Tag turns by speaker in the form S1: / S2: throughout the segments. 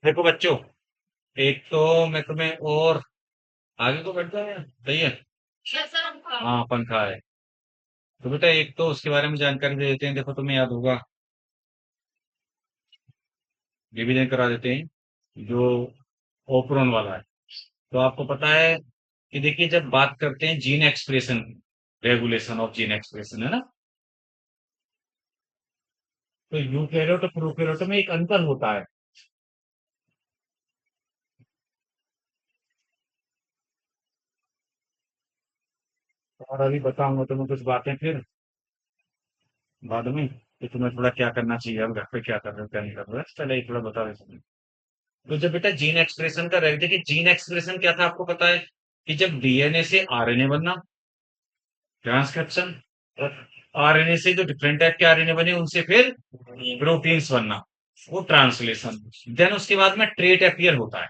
S1: देखो बच्चों, एक तो मैं तुम्हें और आगे को बैठ जाए सही है। हाँ, पंखा है। तो बेटा एक तो उसके बारे में जानकारी दे देते हैं। देखो तुम्हें याद होगा, रिवीजन करा देते हैं जो ओपरॉन वाला है। तो आपको पता है कि देखिए, जब बात करते हैं gene expression, regulation of gene expression है ना, तो यूकेरियोट और प्रोकैरियोट में एक अंतर होता है। और अभी बताऊंगा तुम्हें कुछ बातें फिर बाद में कि तुम्हें थोड़ा क्या करना चाहिए, अब घर पे क्या कर रहे हो क्या नहीं कर रहे हो, पहले ही थोड़ा बता देता हूँ। तो जब बेटा जीन एक्सप्रेशन का रह देखिए, जीन एक्सप्रेशन क्या था आपको पता है कि जब डीएनए से आरएनए बनना, ट्रांसक्रिप्शन, और आरएनए से जो डिफरेंट टाइप के आरएनए बने उनसे फिर प्रोटीन्स बनना, वो ट्रांसलेशन। देन उसके बाद में ट्रेट अपीयर होता है।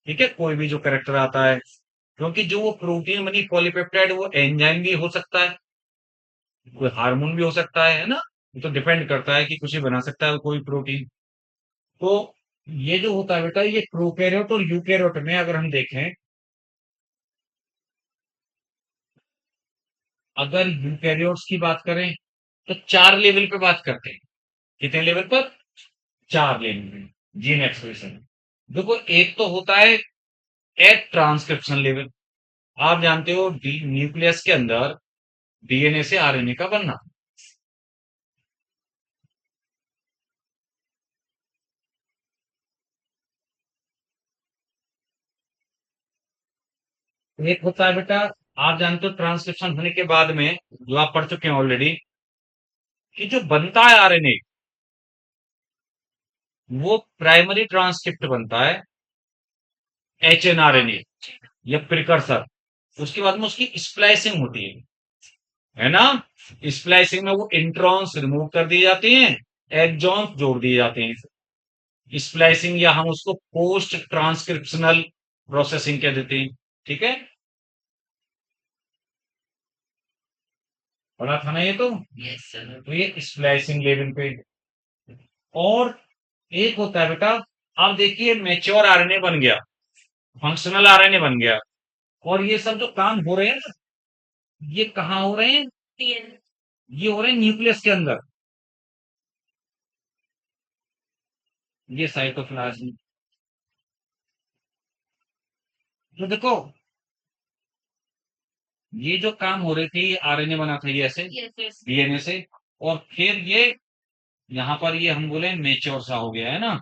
S1: ठीक है, कोई भी जो करेक्टर आता है, क्योंकि जो वो प्रोटीन बनी पॉलीपेप्टाइड, वो एंजाइम भी हो सकता है, कोई हार्मोन भी हो सकता है ना। ये तो डिपेंड करता है कि कुछ भी बना सकता है कोई प्रोटीन। तो ये जो होता है बेटा, ये प्रोकैरियोट और यूकैरियोट में अगर हम देखें, अगर यूकैरियोट्स की बात करें तो चार लेवल पे बात करते हैं। कितने लेवल पर? चार लेवल पे जीन एक्सप्रेशन। देखो, एक तो होता है एट ट्रांसक्रिप्शन लेवल। आप जानते हो न्यूक्लियस के अंदर डीएनए से आरएनए का बनना। एक होता है बेटा, आप जानते हो ट्रांसक्रिप्शन होने के बाद में, जो आप पढ़ चुके हैं ऑलरेडी, कि जो बनता है आरएनए, वो प्राइमरी ट्रांसक्रिप्ट बनता है, एचएनआरएनए या प्रिकर्सर। उसके बाद में उसकी स्प्लाइसिंग होती है ना। स्प्लाइसिंग में वो इंट्रॉन्स रिमूव कर दिए जाते हैं, एक्सॉन्स जोड़ दिए जाते हैं। स्प्लाइसिंग या हम उसको पोस्ट ट्रांसक्रिप्शनल प्रोसेसिंग कह देते हैं। ठीक है, पढ़ा था ना ये तो। तो ये स्प्लाइसिंग लेवल पे। और एक होता है बेटा, आप देखिए मेच्योर आरएनए बन गया, फंक्शनल आरएनए बन गया, और ये सब जो काम हो रहे हैं ना, ये कहाँ हो रहे हैं? ये हो रहे हैं न्यूक्लियस के अंदर। ये साइटोप्लाज्म। तो देखो, ये जो काम हो रही थी, आरएनए बना था ये ऐसे डीएनए से, और फिर ये यहाँ पर ये हम बोले मेच्योर सा हो गया है ना,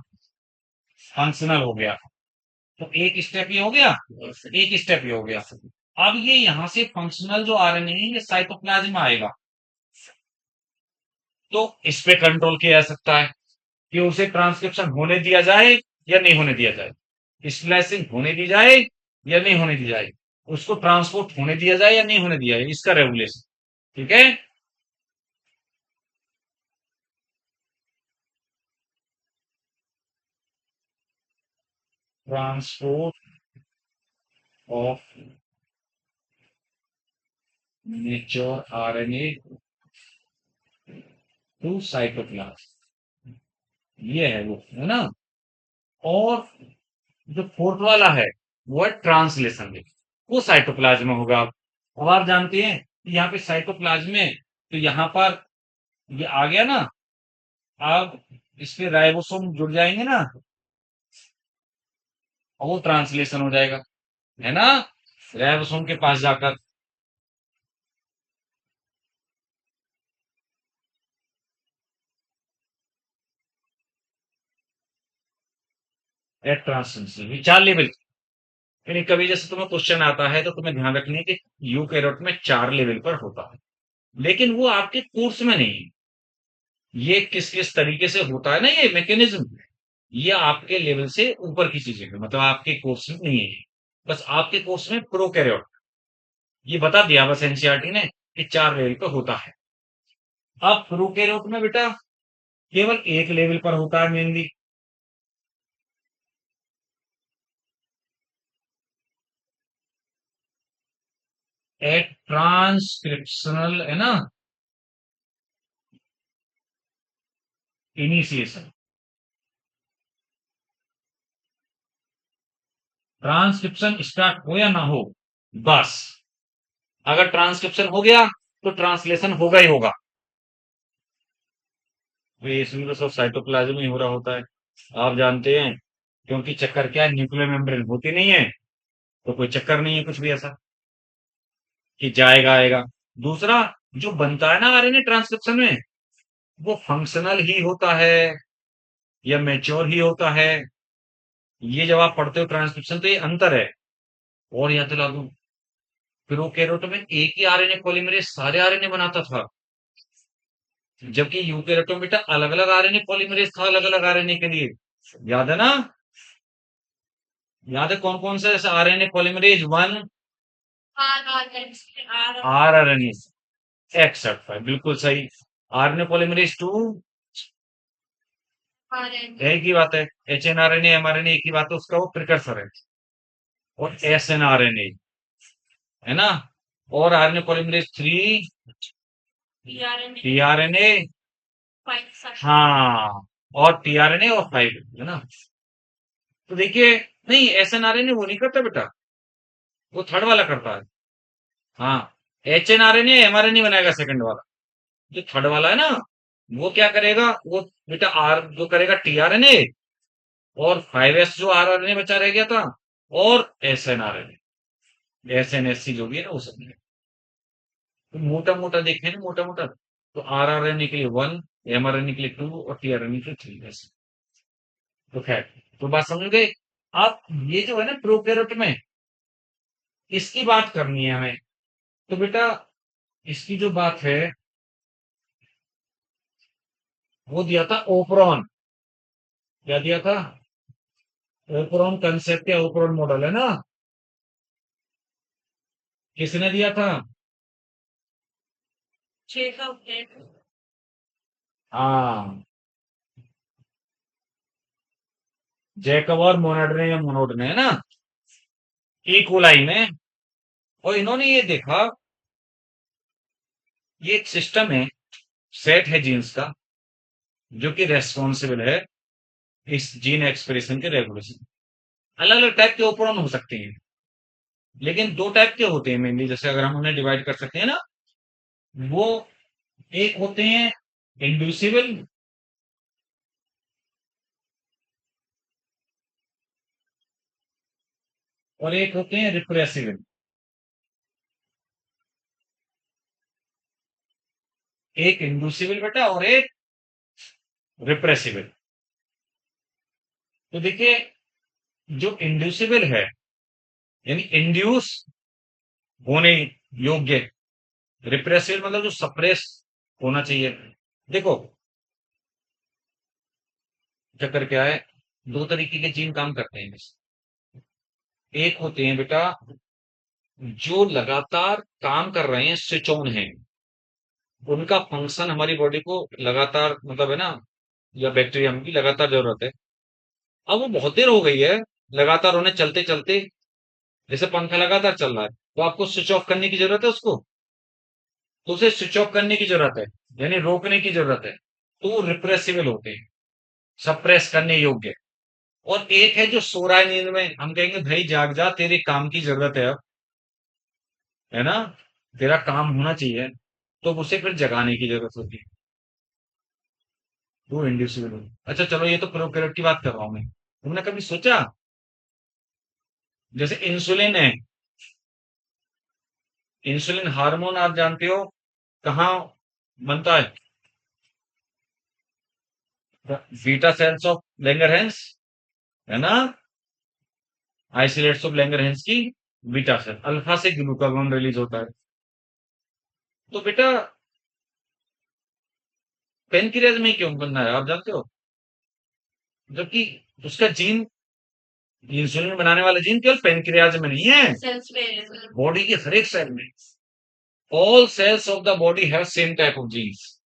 S1: फंक्शनल हो गया। तो एक स्टेप ये हो गया, एक स्टेप ये हो गया। अब ये यहाँ से फंक्शनल जो आरएनए है, ये साइटोप्लाज्म में आएगा। तो इस पे कंट्रोल किया जा सकता है कि उसे ट्रांसक्रिप्शन होने दिया जाए या नहीं होने दिया जाए, स्प्लाइसिंग होने दी जाए या नहीं होने दी जाए, उसको ट्रांसपोर्ट होने दिया जाए या नहीं होने दिया जाए, इसका रेगुलेशन। ठीक है, transport of nature RNA to cytoplasm, ये है वो, है ना। और जो फोर्थ वाला है, वो है ट्रांसलेशन। वो साइटोप्लाज्म में होगा। अब आप जानते हैं कि यहाँ पे साइटोप्लाज्म में, तो यहाँ पर ये आ गया ना। अब इस पे राइबोसोम जुड़ जाएंगे ना, और वो ट्रांसलेशन हो जाएगा, है ना, राइबोसोम के पास जाकर। ट्रांसलेशन ये चार लेवल। यानी कभी जैसे तुम्हें क्वेश्चन आता है तो तुम्हें ध्यान रखनी है कि यूकैरियोट में चार लेवल पर होता है, लेकिन वो आपके कोर्स में नहीं है। ये किस किस तरीके से होता है ना, ये मैकेनिज्म, ये आपके लेवल से ऊपर की चीजें हैं, मतलब आपके कोर्स में नहीं है। बस आपके कोर्स में प्रोकैरियोट, ये बता दिया बस एनसीईआरटी ने कि चार लेवल पे होता है। अब प्रोकैरियोट में बेटा केवल एक लेवल पर होता है मेनली, एट ट्रांसक्रिप्शनल, है ना, इनिशिएशन। ट्रांसक्रिप्शन स्टार्ट हो या ना हो, बस अगर ट्रांसक्रिप्शन हो गया तो ट्रांसलेशन होगा ही होगा। तो ये इसमें तो सब साइटोप्लाज्म ही हो रहा होता है, आप जानते हैं। क्योंकि चक्कर क्या है, न्यूक्लियर मेम्ब्रेन होती नहीं है, तो कोई चक्कर नहीं है कुछ भी ऐसा कि जाएगा आएगा। दूसरा, जो बनता है ना आरएनए ट्रांसक्रिप्शन में, वो फंक्शनल ही होता है या मैच्योर ही होता है। ये जब आप पढ़ते हो ट्रांसक्रिप्शन तो ये अंतर है। और याद दिला दूं, प्रोकैरियोट में एक ही आरएनए पॉलीमरेज सारे आरएनए बनाता था, जबकि यूकैरियोट में बेटा अलग अलग आरएनए पॉलीमरेज था अलग अलग आरएनए के लिए। याद है ना? याद है कौन कौन सा, जैसे आरएनए पॉलीमरेज 1, आरआरएनए, एक्सेप्ट बिल्कुल सही। आरएनए पॉलीमरेज 2, एक ही बात है। एचएनआरएनए एमआरएनए एक ही बात है, उसका वो प्रिकर्सर है। और एसएनआरएनए, है ना? और आरएनए पॉलीमरेज 3, टीआरएनए, हाँ, और टीआरएनए और 5, है ना? तो देखिए, नहीं एसएनआरएनए वो नहीं करता बेटा, वो थर्ड वाला करता है। हाँ, एचएनआरएनए एमआरएनए बनाएगा सेकंड वाला। जो थर्ड वाला है ना, वो क्या करेगा, वो बेटा आर जो करेगा टीआरएनए, और 5s जो आरआरएनए बचा रह गया था, और एसएनआरएनए, एसएनएससी जो भी है ना वो सब। तो मोटा मोटा देखें ना, मोटा मोटा तो आरआरएनए के लिए 1, एमआरएनए के लिए 2 और टीआरएनए के लिए 3, ऐसे। तो खैर, तो बात समझ गए आप। ये जो है ना प्रोकैरियोट में, इसकी बात करनी है हमें। तो बेटा इसकी जो बात है, वो दिया था ओपरॉन। क्या दिया था? ओपरॉन कंसेप्ट या ओपरॉन मॉडल, है ना? किसने दिया था? हाँ, जैकब और मोनार्ड या मोनोड ने, है ना? ई कोलाई में। और इन्होंने ये देखा, ये एक सिस्टम है, सेट है जीन्स का, जो कि रेस्पॉन्सिबल है इस जीन एक्सप्रेशन के रेगुलेशन। अलग अलग टाइप के ओपरॉन हो सकते हैं, लेकिन दो टाइप के होते हैं मेनली, जैसे अगर हम उन्हें डिवाइड कर सकते हैं ना, वो एक होते हैं इंड्यूसिबल, और एक होते हैं रिप्रेसिबल। एक इंड्यूसिबल बेटा और एक रिप्रेसिबल। तो देखिए, जो इंड्यूसिबल है, यानी इंड्यूस होने योग्य, रिप्रेसिबल मतलब जो सप्रेस होना चाहिए। देखो चक्कर क्या है, दो तरीके के जीन काम करते हैं। एक होते हैं बेटा जो लगातार काम कर रहे हैं, स्विच ऑन है, उनका फंक्शन हमारी बॉडी को लगातार, मतलब है ना, या बैक्टीरिया की लगातार जरूरत है। अब वो बहुत देर हो गई है लगातार उन्हें चलते चलते, जैसे पंखा लगातार चल रहा है, तो आपको स्विच ऑफ करने की जरूरत है उसको, तो उसे स्विच ऑफ करने की जरूरत है, यानी रोकने की जरूरत है। तो वो रिप्रेसिबल होते हैं, सप्रेस करने योग्य। और एक है जो सो रहा है नींद में, हम कहेंगे भाई जाग जा, तेरे काम की जरूरत है अब, है ना, तेरा काम होना चाहिए, तो उसे फिर जगाने की जरूरत होती है। वो इंड्यूसिबल होती है। अच्छा चलो, ये तो प्रोकैरियोट की बात कर रहा हूं मैं। तुमने कभी सोचा, जैसे इंसुलिन है, इंसुलिन हार्मोन आप जानते हो कहाँ बनता है? बीटा सेल्स ऑफ लैंगरहैंस, है ना? आइसोलेट्स ऑफ लैंगरहैंस की बीटा सेल, अल्फा से ग्लूकागोन रिलीज होता है। तो बेटा पेनक्रियाज में क्यों बनना है आप जानते हो? जबकि उसका जीन, इंसुलिन बनाने वाला जीन केवल पेनक्रियाज में नहीं है, बॉडी के हर एक सेल में। All cells of the body have same type of genes,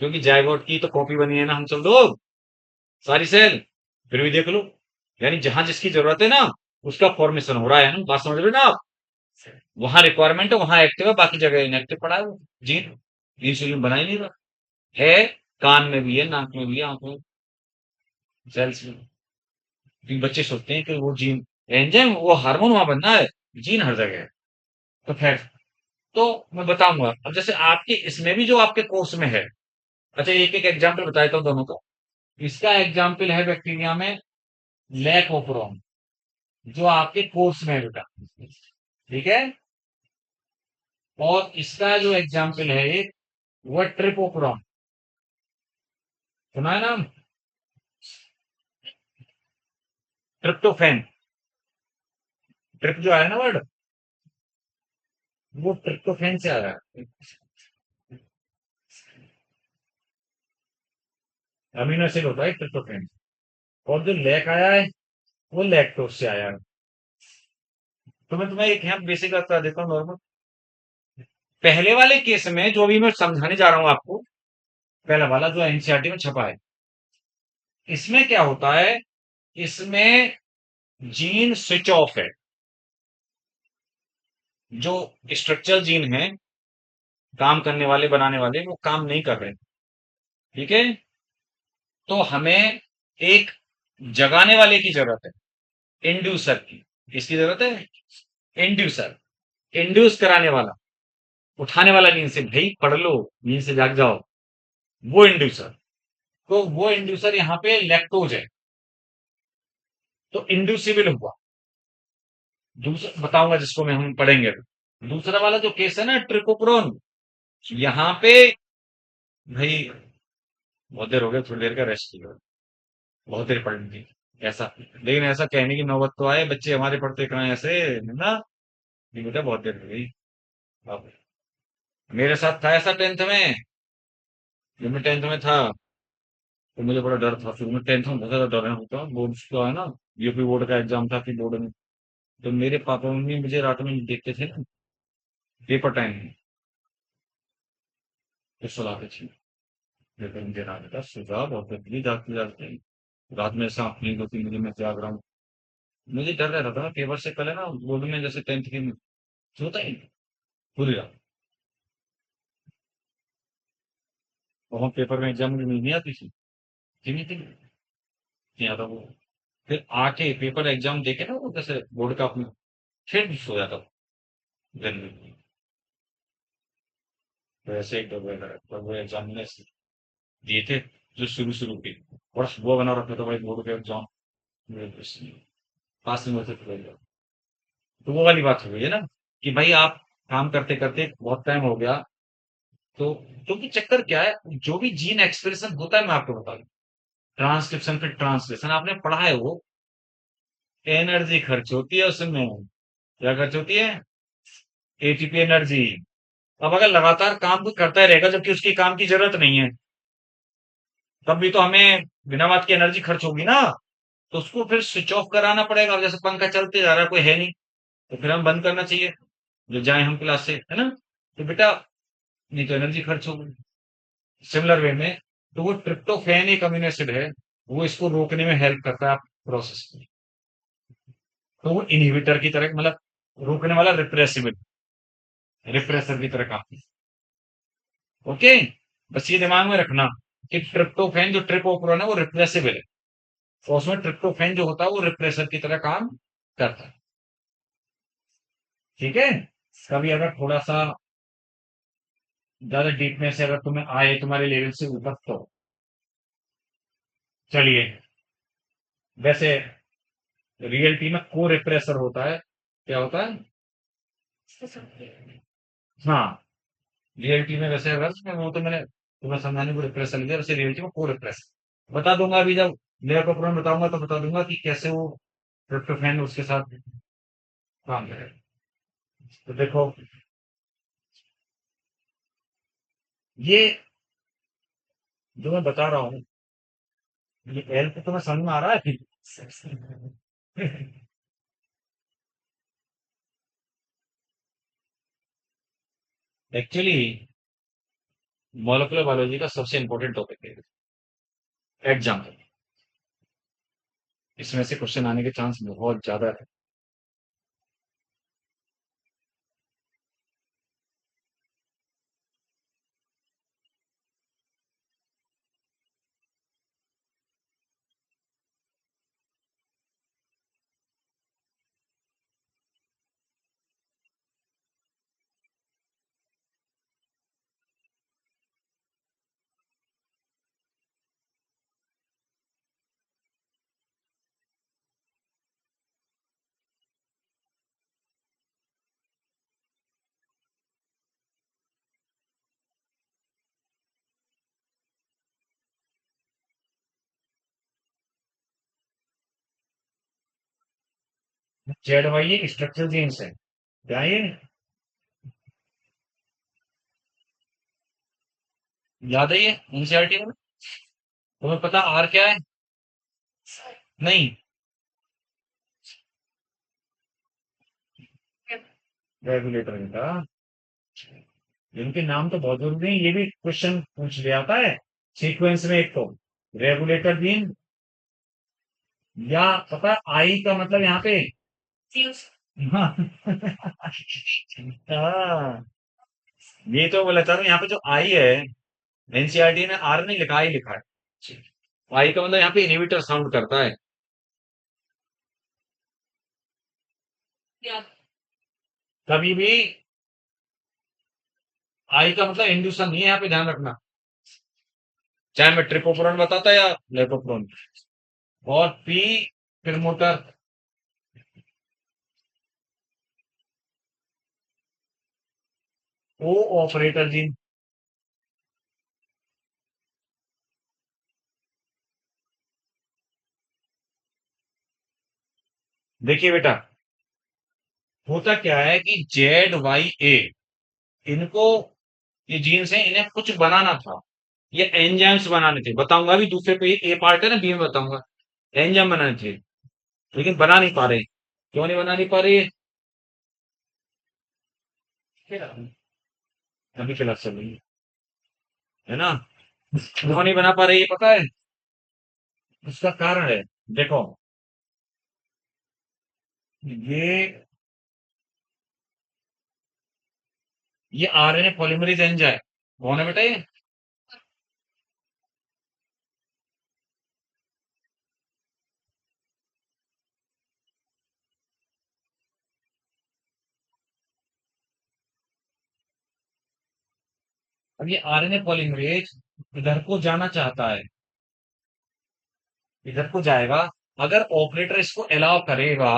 S1: क्योंकि जायगोट की तो कॉपी बनी है ना हम सब लोग, सारी सेल। फिर भी देख लो, यानी जहां जिसकी जरूरत है ना, उसका फॉर्मेशन हो रहा है ना, बात समझ रहे हो ना आप? वहां रिक्वायरमेंट है वहां एक्टिव है, बाकी जगह इनएक्टिव पड़ा है वो जीन, इंसुलिन बना ही नहीं रहा है। कान में भी है, नाक में भी है, आंखों में, सेल्स में। लेकिन बच्चे सोचते हैं कि वो जीन एंजाइम वो हार्मोन वहां बनना है, जीन हर जगह है। तो खैर, तो मैं बताऊंगा अब, जैसे आपके इसमें भी जो आपके कोर्स में है। अच्छा, एक एक एग्जाम्पल बता देता हूँ दोनों का। इसका एग्जाम्पल है बैक्टीरिया में लैक ओपरॉन, जो आपके कोर्स में है बेटा। ठीक है। और इसका जो एग्जाम्पल है एक, वो ट्रिपोपरॉन। सुना है नाम? ट्रिप्टोफैन। ट्रिप जो आया ना वर्ड, वो ट्रिप्टोफैन से आया है। अमीनो एसिड होता है ट्रिप्टोफैन। और जो लैक आया है, वो लैक्टोज से आया है। तो मैं तुम्हें एक यहाँ बेसिक बता देता हूँ नॉर्मल। पहले वाले केस में जो अभी मैं समझाने जा रहा हूँ आपको, पहला वाला जो एनसीईआरटी में छपा है, इसमें क्या होता है, इसमें जीन स्विच ऑफ है। जो स्ट्रक्चरल जीन है, काम करने वाले बनाने वाले, वो काम नहीं कर रहे। ठीक है। तो हमें एक जगाने वाले की जरूरत है, इंड्यूसर की। किसकी जरूरत है? इंड्यूसर। इंड्यूस कराने वाला, उठाने वाला नींद से, भाई पढ़ लो, नींद से जाग जाओ, वो इंड्यूसर। तो वो इंड्यूसर यहाँ पे लैक्टोज है, तो इंड्यूसिबल हुआ। दूसरा बताऊंगा जिसको मैं हम पढ़ेंगे अभी। दूसरा वाला जो केस है ना, ट्रिकोप्रोन, यहाँ पे भाई बहुत देर हो गया, थोड़ी देर का रेस्ट की बहुत देर पढ़नी थी ऐसा। लेकिन ऐसा कहने की नौबत तो आए, बच्चे हमारे पढ़ते कहाँ हैं ऐसे, है ना? ये बेटा बहुत देर हो गई। अब मेरे साथ था ऐसा टेंथ में। जब मैं टेंथ में था, तो मुझे बड़ा डर था। फिर मैं टेंथ में बहुत ज्यादा डर होता, बोर्ड का है ना, यूपी बोर्ड का एग्जाम था, फिर बोर्ड में। तो मेरे पापा मम्मी मुझे रात में देखते थे ना, पेपर टाइम में, तो सुलाते थे। पेपर मुझे रात का सुबह बहुत जल्दी जागते जागते, रात में ऐसा अपनी 2-3 बजे मैं जाग रहा हूँ। मुझे डर रहता था ना, पेपर से पहले ना बोर्ड में, जैसे टेंथ के में सोता ही नहीं, पूरी रात। और वहाँ पेपर में एग्जाम में नींद नहीं आती थी, कि नहीं थी, नहीं आता वो। फिर आके पेपर एग्जाम देके ना, वो जैसे बोर्ड का अपना, फिर भी सो जाता था दिन में। तो ऐसे एक तो वो एग्जाम मैंने दिए थे, जो शुरू शुरू के, और वो बना रखा था भाई बोर्ड के एग्जाम, पास में होते थे। तो वो वाली बात हो गई है ना, कि भाई आप काम करते करते बहुत टाइम हो गया। तो क्योंकि चक्कर क्या है, जो भी जीन एक्सप्रेशन होता है, मैं आपको बता दूं, ट्रांसक्रिप्शन फिर ट्रांसलेशन आपने पढ़ा है, वो एनर्जी खर्च होती है उसमें। क्या खर्च होती है? ATP energy. अब अगर लगातार काम कोई करता ही रहेगा, जबकि उसकी काम की जरूरत नहीं है, तब भी तो हमें बिना बात की एनर्जी खर्च होगी ना। तो उसको फिर स्विच ऑफ कराना पड़ेगा। अब जैसे पंखा चलते जा रहा है, कोई है नहीं, तो फिर हम बंद करना चाहिए, जो जाए हम क्लास से, है ना? तो बेटा, नहीं तो एनर्जी खर्च होगी। सिमिलर वे में, तो वो ट्रिप्टोफैन एक अमीनो एसिड है, वो इसको रोकने में हेल्प करता है प्रोसेस को। तो वो इनहिबिटर की तरह, मतलब रोकने वाला, रिप्रेसिबल, रिप्रेसर की तरह काम। ओके। बस ये दिमाग में रखना कि ट्रिप्टोफैन, जो ट्रिपोप्रोन है, वो रिप्रेसिबल है। तो उसमें ट्रिप्टोफैन जो होता है, वो रिप्रेसर की तरह काम करता है। ठीक है। कभी अगर थोड़ा सा ज्यादा डीपनेस से अगर तुम्हें आए, तुम्हारे लेवल से ऊपर, तो चलिए। वैसे रियलिटी में को रिप्रेसर होता है, क्या होता है? हाँ, रियलिटी में वैसे अगर वो तो मैंने तुम्हें समझाने को रिप्रेसर लिया, वैसे रियलिटी में को रिप्रेसर बता दूंगा। अभी जब लेयर का प्रॉब्लम बताऊंगा तो बता दूंगा कि कैसे वो ट्रिप्टोफैन उसके साथ काम करेगा। तो देखो, ये जो मैं बता रहा हूँ, ये एल तो तुम्हें समझ में आ रहा है फिर? एक्चुअली मॉलिक्यूलर बायोलॉजी का सबसे इंपॉर्टेंट टॉपिक है एग्जाम में। इसमें से क्वेश्चन आने के चांस बहुत ज्यादा है। जेड वाई ये स्ट्रक्चरल जीन्स है। क्या ये याद है? ये एनसीईआरटी में तुम्हें पता आर क्या है? नहीं, रेगुलेटर का इनके नाम तो बहुत जरूरी है, ये भी क्वेश्चन पूछ लिया था है सीक्वेंस में। एक तो रेगुलेटर जीन, या पता आई का मतलब यहाँ पे हाँ हाँ, ये तो बोला था यहाँ पे जो आई है, एनसीईआरटी ने आर नहीं लिखा, आई लिखा है। आई का मतलब यहाँ पे इनहिबिटर साउंड करता है। कभी भी आई का मतलब इंड्यूसन नहीं है, यहाँ पे ध्यान रखना, चाहे मैं ट्रिपोप्रोन बताता या लेपोप्रोन। और पी फिर मोटर, ओ ऑपरेटर जीन। देखिए बेटा, होता क्या है कि जेड वाई ए, इनको, ये जीन्स हैं, इन्हें कुछ बनाना था, ये एंजाइम्स बनाने थे, बताऊंगा अभी दूसरे पे, ए पार्ट है ना, बी में बताऊंगा। एंजाइम बनाने थे, लेकिन बना नहीं पा रहे। क्यों नहीं बना नहीं पा रहे? अभी क्लास चल रही है ना? क्यों नहीं बना पा रहे, ये पता है? उसका कारण है, देखो, ये ये आरएनए पॉलीमरेज एंजाइम कौन है बेटा ये? अब ये आरएनए पॉलीमरेज इधर को जाना चाहता है, इधर को जाएगा, अगर ऑपरेटर इसको अलाउ करेगा,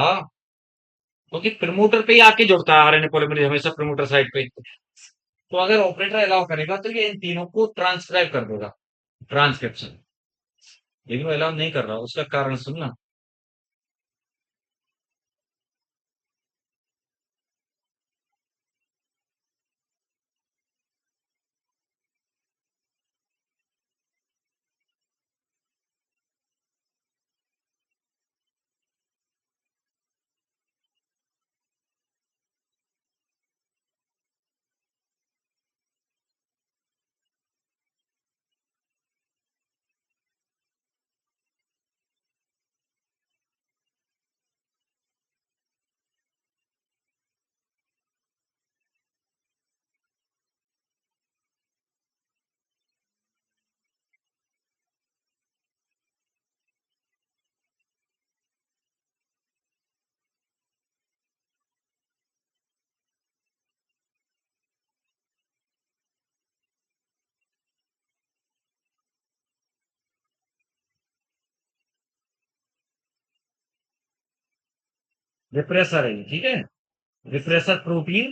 S1: क्योंकि प्रमोटर पे ही आके जुड़ता है आरएनए पॉलीमरेज हमेशा, प्रमोटर साइड पे। तो अगर ऑपरेटर अलाउ करेगा तो ये इन तीनों को ट्रांसक्राइब कर देगा, ट्रांसक्रिप्शन। लेकिन वो अलाउ नहीं कर रहा, उसका कारण सुनना। रिप्रेसर है ये, ठीक है? रिप्रेसर प्रोटीन,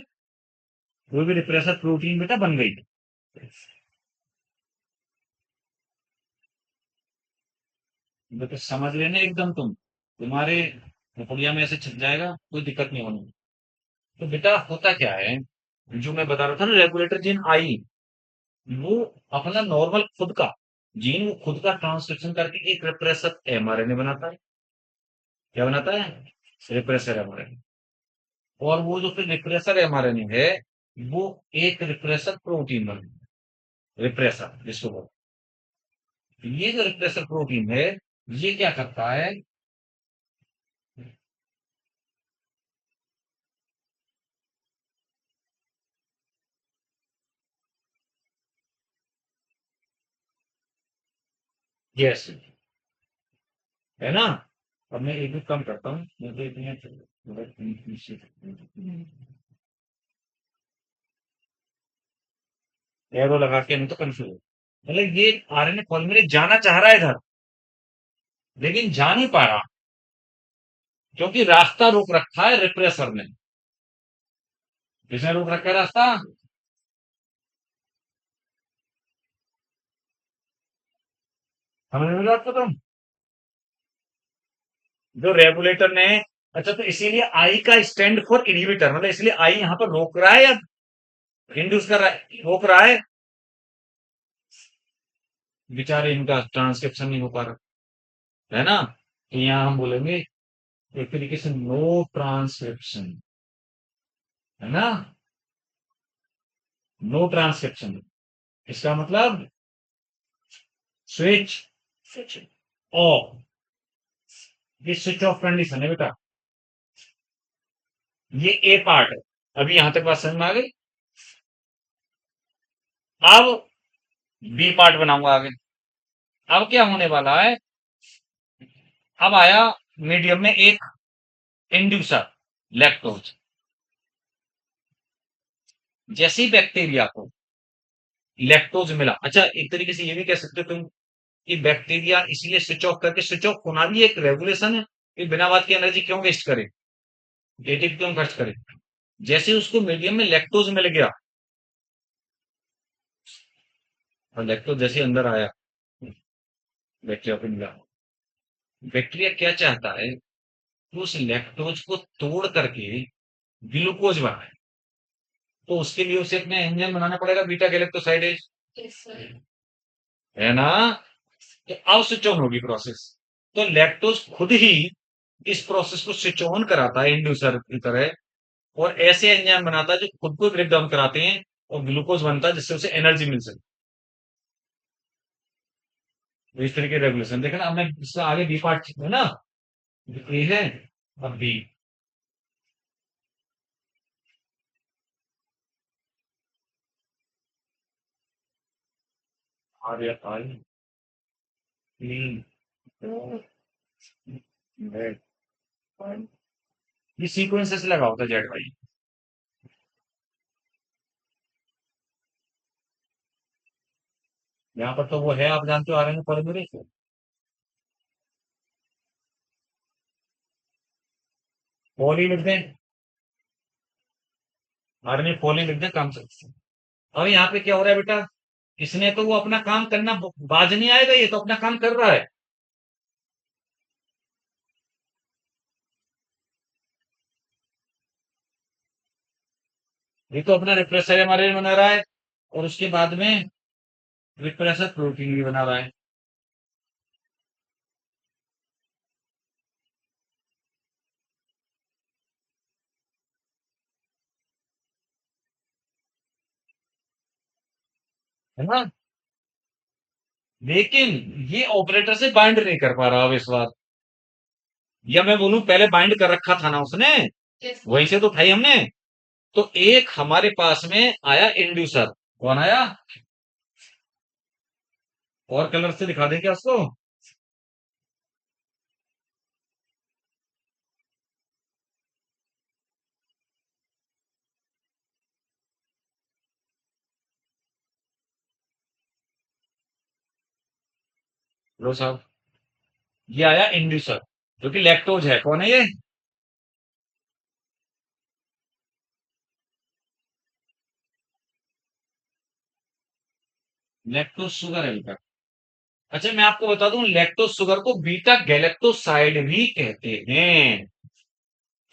S1: कोई भी रिप्रेसर प्रोटीन बेटा बन गई। तो समझ लेना एकदम, तुम्हारे पुड़िया में ऐसे छप जाएगा, कोई दिक्कत नहीं होनी। तो बेटा होता क्या है, जो मैं बता रहा था ना, रेगुलेटर जीन आई, वो अपना नॉर्मल खुद का जीन, वो खुद का ट्रांसक्रिप्शन करके एक रिप्रेसर एमआरएनए बनाता है। क्या बनाता है? Repressor mRNA. और वो जो फिर रिप्रेसर एमआरएनए है, वो एक रिप्रेसर प्रोटीन बना, रिप्रेसर जिसको बोलते हैं। ये जो रिप्रेसर प्रोटीन है, ये क्या करता है? यस, है ना? अब मैं एक भी कम करता हूँ, मुझे इतने एरो लगा के, नहीं तो कंफ्यूज, मतलब ये आरएनए पॉलीमरेज जाना चाह रहा है इधर, लेकिन जा नहीं पा रहा, क्योंकि रास्ता रोक रखा है रिप्रेसर ने। किसने रोक रखा है रास्ता? समझ में बात को तुम? जो रेगुलेटर ने अच्छा, तो इसीलिए आई का स्टैंड फॉर इनहिबिटर, मतलब इसलिए आई यहाँ पर रोक रहा है या इंड्यूस कर रहा है? रोक रहा है। बेचारे इनका ट्रांसक्रिप्शन नहीं हो पा रहा है ना, तो यहाँ हम बोलेंगे एक तरीके से नो ट्रांसक्रिप्शन, है ना, नो ट्रांसक्रिप्शन। इसका मतलब स्विच स्विच ऑफ, ये स्विच ऑफ कंडीशन है बेटा। ये ए पार्ट है। अभी यहां तक बात समझ में आ गई। अब बी पार्ट बनाऊंगा आगे। अब क्या होने वाला है, अब आया मीडियम में एक इंड्यूसर, लैक्टोज। जैसे ही बैक्टीरिया को लैक्टोज मिला, अच्छा एक तरीके से ये भी कह सकते हो तुम कि बैक्टीरिया इसलिए स्विच ऑफ करके, स्विच ऑफ होना भी एक रेगुलेशन है कि बिना बात की एनर्जी क्यों वेस्ट करे, डेटिव क्यों खर्च करे। जैसे ही उसको मीडियम में लैक्टोज मिल गया, और लैक्टोज जैसे ही अंदर आया, बैक्टीरिया को मिला, बैक्टीरिया क्या चाहता है, तो उस लैक्टोज को तोड़ करके ग्लूकोज बनाए। तो उसके लिए उसे अपने एंजाइम बनाना पड़ेगा, बीटा गैलेक्टोसाइडेज, है ना। तो अब स्विच ऑन होगी प्रोसेस। तो लैक्टोज खुद ही इस प्रोसेस को स्विच ऑन कराता है इंड्यूसर की तरह, और ऐसे एंजाइम बनाता है जो खुद को ब्रेक डाउन कराते हैं, और ग्लूकोज बनता है जिससे उसे एनर्जी मिल सके। तो इस तरीके रेगुलेशन देखा ना, हमने इससे आगे बी पार्ट है ना, ए है, अब बी। आर या आई, क्लीन, रेड, ये सीक्वेंस से लगा होता है जेड भाई। यहाँ पर तो वो है, आप जानते हो, आ रहे हैं पॉलीमरेज। पॉली लिख दें, आरएनए पॉली लिख दें, काम से। अब यहाँ पे क्या हो रहा है बेटा, इसने तो वो अपना काम करना, बाज नहीं आएगा, ये तो अपना काम कर रहा है। ये तो अपना रिप्रेसर एमआरएनए बना रहा है, और उसके बाद में रिप्रेसर प्रोटीन भी बना रहा है ना। लेकिन ये ऑपरेटर से बाइंड नहीं कर पा रहा अब इस बार, या मैं बोलूं पहले बाइंड कर रखा था ना उसने, वहीं से तो उठाई हमने। तो एक हमारे पास में आया इंड्यूसर, कौन आया, और कलर से दिखा दें क्या उसको। लो साहब, ये आया इंड्यूसर, जो कि लैक्टोज है। कौन है ये, लैक्टोज शुगर है बेटा। अच्छा मैं आपको बता दूं, लैक्टोज शुगर को बीटा गैलेक्टोसाइड भी कहते हैं।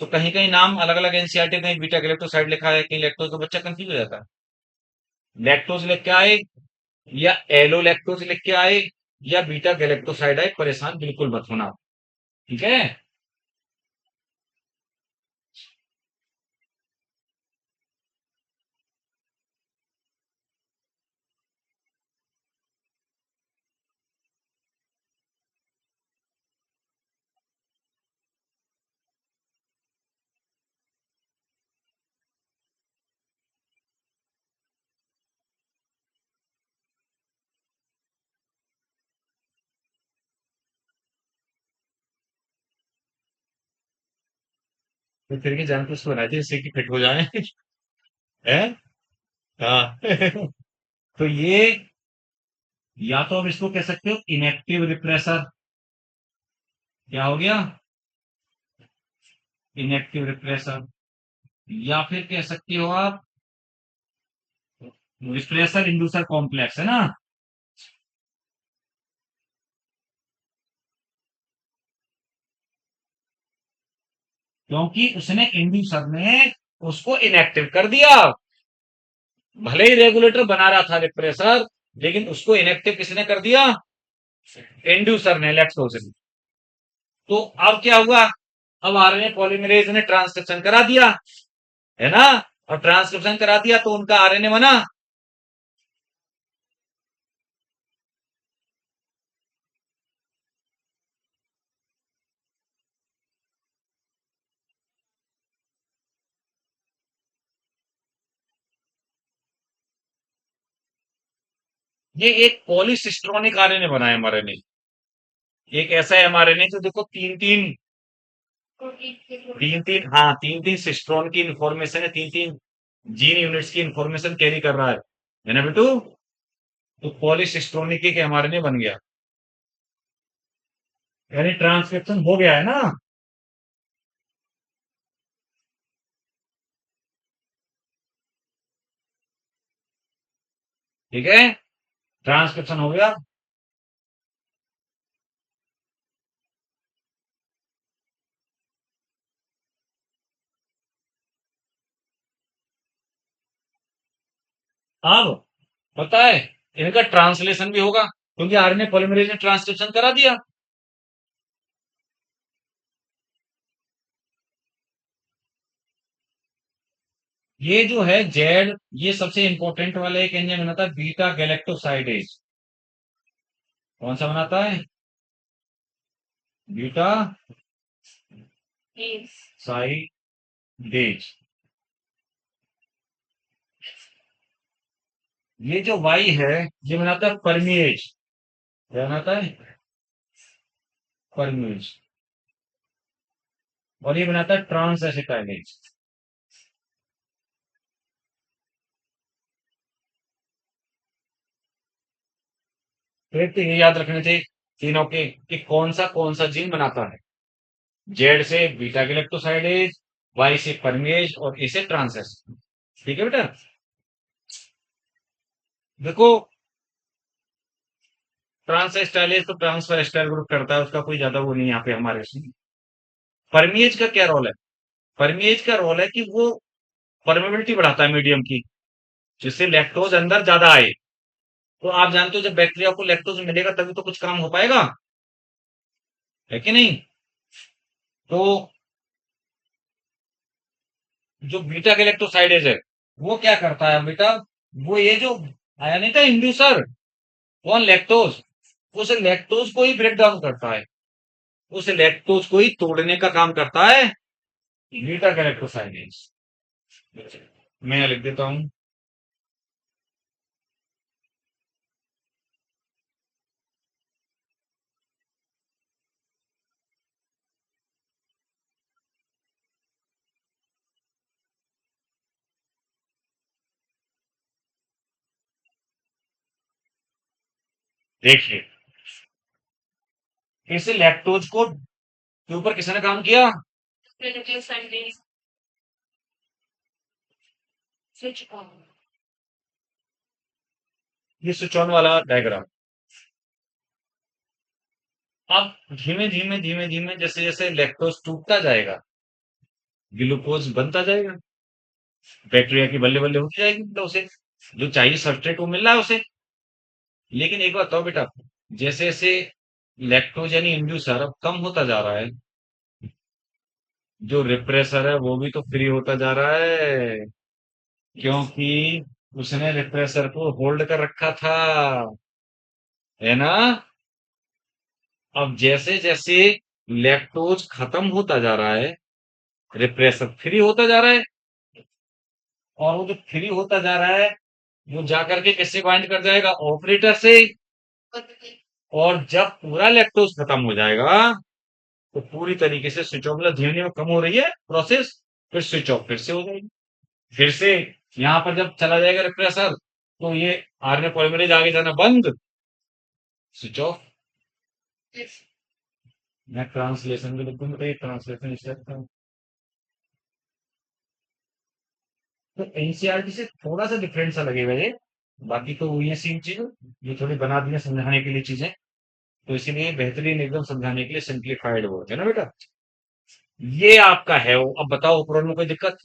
S1: तो कहीं कहीं नाम अलग अलग एनसीईआरटी में बीटा गैलेक्टोसाइड लिखा है, कहीं लैक्टोज, तो बच्चा कंफ्यूज हो जाता है। लैक्टोज लिख के आए, या एलो लैक्टोज लिख के आए, या बीटा गैलेक्टोसाइड आए, परेशान बिल्कुल मत होना। ठीक है। तो फिर की जान कुछ बनाई थी इससे कि फिट हो जाए। है। हाँ। तो ये, या तो अब इसको कह सकते हो इनएक्टिव रिप्रेसर, क्या हो गया, इनएक्टिव रिप्रेसर। या फिर कह सकते हो आप रिप्रेसर इंड्यूसर कॉम्प्लेक्स, है ना। क्योंकि उसने इंड्यूसर ने उसको इनएक्टिव कर दिया। भले ही रेगुलेटर बना रहा था रिप्रेसर, लेकिन उसको इनएक्टिव किसने कर दिया? इंड्यूसर ने, लैक्टोज ने। तो अब क्या हुआ? अब आरएनए पॉलीमरेज ने ट्रांसक्रिप्शन करा दिया, है ना? और ट्रांसक्रिप्शन करा दिया तो उनका आरएनए बना। ये एक पॉलीसिस्ट्रोनिक आरएनए बना है एमआरएनए। एक ऐसा एमआरएनए जो देखो तीन तीन तीन तीन हाँ, तीन तीन सिस्ट्रॉन की इंफॉर्मेशन है, तीन तीन जीन यूनिट्स की इंफॉर्मेशन कैरी कर रहा है ना बेटू? तो पॉलीसिस्ट्रोनिक एक एमआरएनए बन गया, यानी ट्रांसक्रिप्शन हो गया है ना। ठीक है, ट्रांसक्रिप्शन हो गया। अब पता है, इनका ट्रांसलेशन भी होगा, क्योंकि आरएनए पॉलीमरेज ने ट्रांसक्रिप्शन करा दिया। ये जो है जेड, ये सबसे इंपॉर्टेंट वाला एक एंजाइम बनाता है, बीटा गैलेक्टोसाइडेज। कौन सा बनाता है? बीटा साइडेज। ये जो वाई है, ये बनाता है परमिएज। क्या बनाता है? परमिएज। और ये बनाता है ट्रांस एसिटाइलेज। फिर तो ये याद रखने थे तीनों के, कि कौन सा जीन बनाता है। जेड से बीटा गैलेक्टोसाइडेज, वाई से परमेज, और ए से ट्रांसेस। ठीक है बेटा? देखो, ट्रांसएस्टाइलेज तो ट्रांसफर एस्टाइल ग्रुप करता है, उसका कोई ज्यादा वो नहीं यहाँ पे हमारे इसमें। परमेज का क्या रोल है? परमेज का रोल है कि वो परमेबिलिटी बढ़ाता है मीडियम की, जिससे लैक्टोज अंदर ज्यादा आए। तो आप जानते हो, जब बैक्टीरिया को लैक्टोज मिलेगा तभी तो कुछ काम हो पाएगा, है कि नहीं? तो जो बीटा गैलेक्टोसाइडेज है, वो क्या करता है बेटा? वो ये जो आया नहीं था इंड्यूसर, कौन? लैक्टोज। उस लैक्टोज को ही ब्रेक डाउन करता है, उस लैक्टोज को ही तोड़ने का काम करता है बीटा गैलेक्टोसाइडेज। मैं लिख देता हूं। देखिए, इस लैक्टोज को के ऊपर किसने काम किया? ये स्विच ऑन वाला डायग्राम। अब धीमे धीमे धीमे धीमे जैसे जैसे लैक्टोज टूटता जाएगा, ग्लूकोज बनता जाएगा, बैक्टीरिया की बल्ले बल्ले होती जाएगी, तो उसे जो चाहिए सबस्ट्रेट वो मिल रहा है उसे। लेकिन एक बात बताओ बेटा, जैसे जैसे लैक्टोज यानी इंड्यूसर अब कम होता जा रहा है, जो रिप्रेसर है वो भी तो फ्री होता जा रहा है, क्योंकि उसने रिप्रेसर को होल्ड कर रखा था, है ना? अब जैसे जैसे लैक्टोज खत्म होता जा रहा है, रिप्रेसर फ्री होता जा रहा है, और वो जो फ्री होता जा रहा है, वो जाकर के किससे बाइंड कर जाएगा? ऑपरेटर से। और जब पूरा लैक्टोज खत्म हो जाएगा, तो पूरी तरीके से स्विच ऑफ, मतलब धीमे धीमे कम हो रही है प्रोसेस, फिर स्विच ऑफ फिर से हो जाएगी। फिर से यहाँ पर जब चला जाएगा रिप्रेसर, तो ये आरएनए पॉलीमरेज आगे जाना बंद, स्विच ऑफ। मैं ट्रांसलेशन भी लिख दूंगा, तो ये ट्रांसलेशन इस टाइप का। तो एनसीईआरटी से थोड़ा सा डिफरेंट सा लगेगा ये, बाकी तो वही है सेम चीज। ये थोड़ी बना दी है समझाने के लिए चीजें, तो इसीलिए बेहतरीन एकदम समझाने के लिए सिंप्लीफाइड वर्ड है ना बेटा? ये आपका है वो। अब बताओ ऊपर में कोई दिक्कत?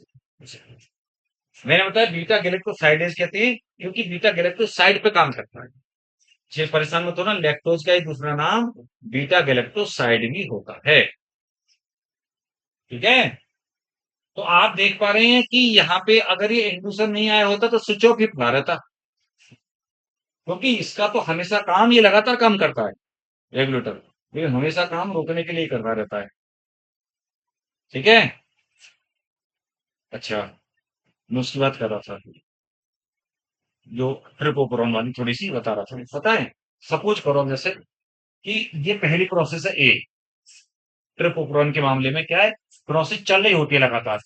S1: मैंने बताया बीटा गैलेक्टोसाइडेज कहते हैं क्योंकि बीटा गैलेक्टोसाइड पे काम करता है। ये परेशान मत हो ना, लैक्टोज का ही दूसरा नाम बीटा गैलेक्टोसाइड भी होता है। ठीक है। तो आप देख पा रहे हैं कि यहाँ पे अगर ये इंड्यूसर नहीं आया होता तो स्विच ऑफ ही पड़ा रहता, क्योंकि इसका तो हमेशा काम ये लगातार काम करता है, रेगुलेटर। ये हमेशा काम रोकने के लिए करता रहता है। ठीक है। अच्छा, मैं उसकी बात कर रहा था, जो ट्रिपोपोरॉन वाली थोड़ी सी बता रहा था। पता है, सपोज करो जैसे कि ये पहली प्रोसेस है ए। ट्रिपोपोरॉन के मामले में क्या है, प्रोसेस चल रही होती है लगातार,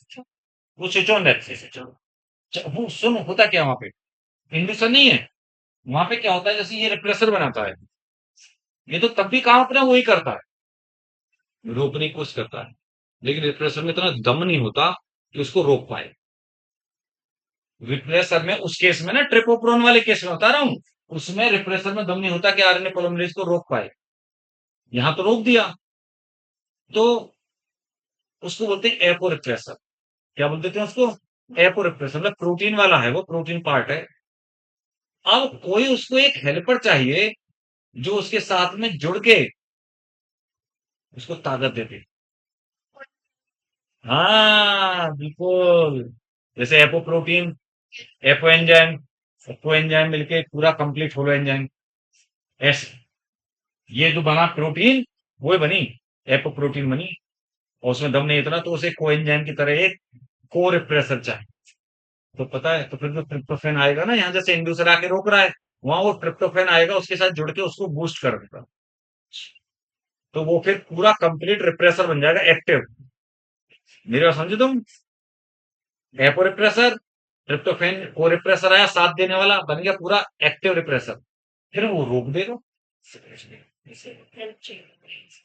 S1: वो स्विच ऑन रहती है, स्विच ऑन। वो सुनो होता क्या वहां पे, इंड्यूसर नहीं है। वहां पे क्या होता है, जैसे ये रिप्रेसर बनाता है, ये तो तब भी काम अपना वही करता है, रोकने की कोशिश करता है, लेकिन रिप्रेसर में इतना दम नहीं होता कि उसको रोक पाए। रिप्रेसर में उस केस में ना, ट्रिपोप्रोन वाले केस में बता रहा हूं, उसमें रिप्रेसर में दम नहीं होता कि आरएनए पोलीमरेज को रोक पाए। यहां तो रोक दिया, तो उसको बोलते हैं एपो रिप्रेसर। क्या बोलते थे उसको? एपो रिप्रेसर, मतलब प्रोटीन वाला है, वो प्रोटीन पार्ट है। अब कोई उसको एक हेल्पर चाहिए जो उसके साथ में जुड़ के उसको ताकत देते। हाँ बिल्कुल, जैसे apoprotein, apo enzyme, apo enzyme मिलके पूरा कंप्लीट होलो एंजाइम। ऐसे ये जो बना प्रोटीन, वो बनी एपो प्रोटीन बनी। और उसमें दम नहीं इतना, तो उसे को एंजाइम की तरह एक को रिप्रेसर चाहिए। तो पता है, तो फिर जो ट्रिप्टोफैन आएगा ना, यहाँ जैसे इंड्यूसर आके रोक रहा है, वहां वो ट्रिप्टोफैन आएगा उसके साथ जुड़ के उसको बूस्ट कर देगा। तो वो फिर पूरा कंप्लीट रिप्रेसर बन जाएगा, एक्टिव। मेरे बात समझे तुम? एपो रिप्रेसर, ट्रिप्टोफैन को रिप्रेसर आया साथ देने वाला, बन गया पूरा एक्टिव रिप्रेसर। फिर वो रोक देगा,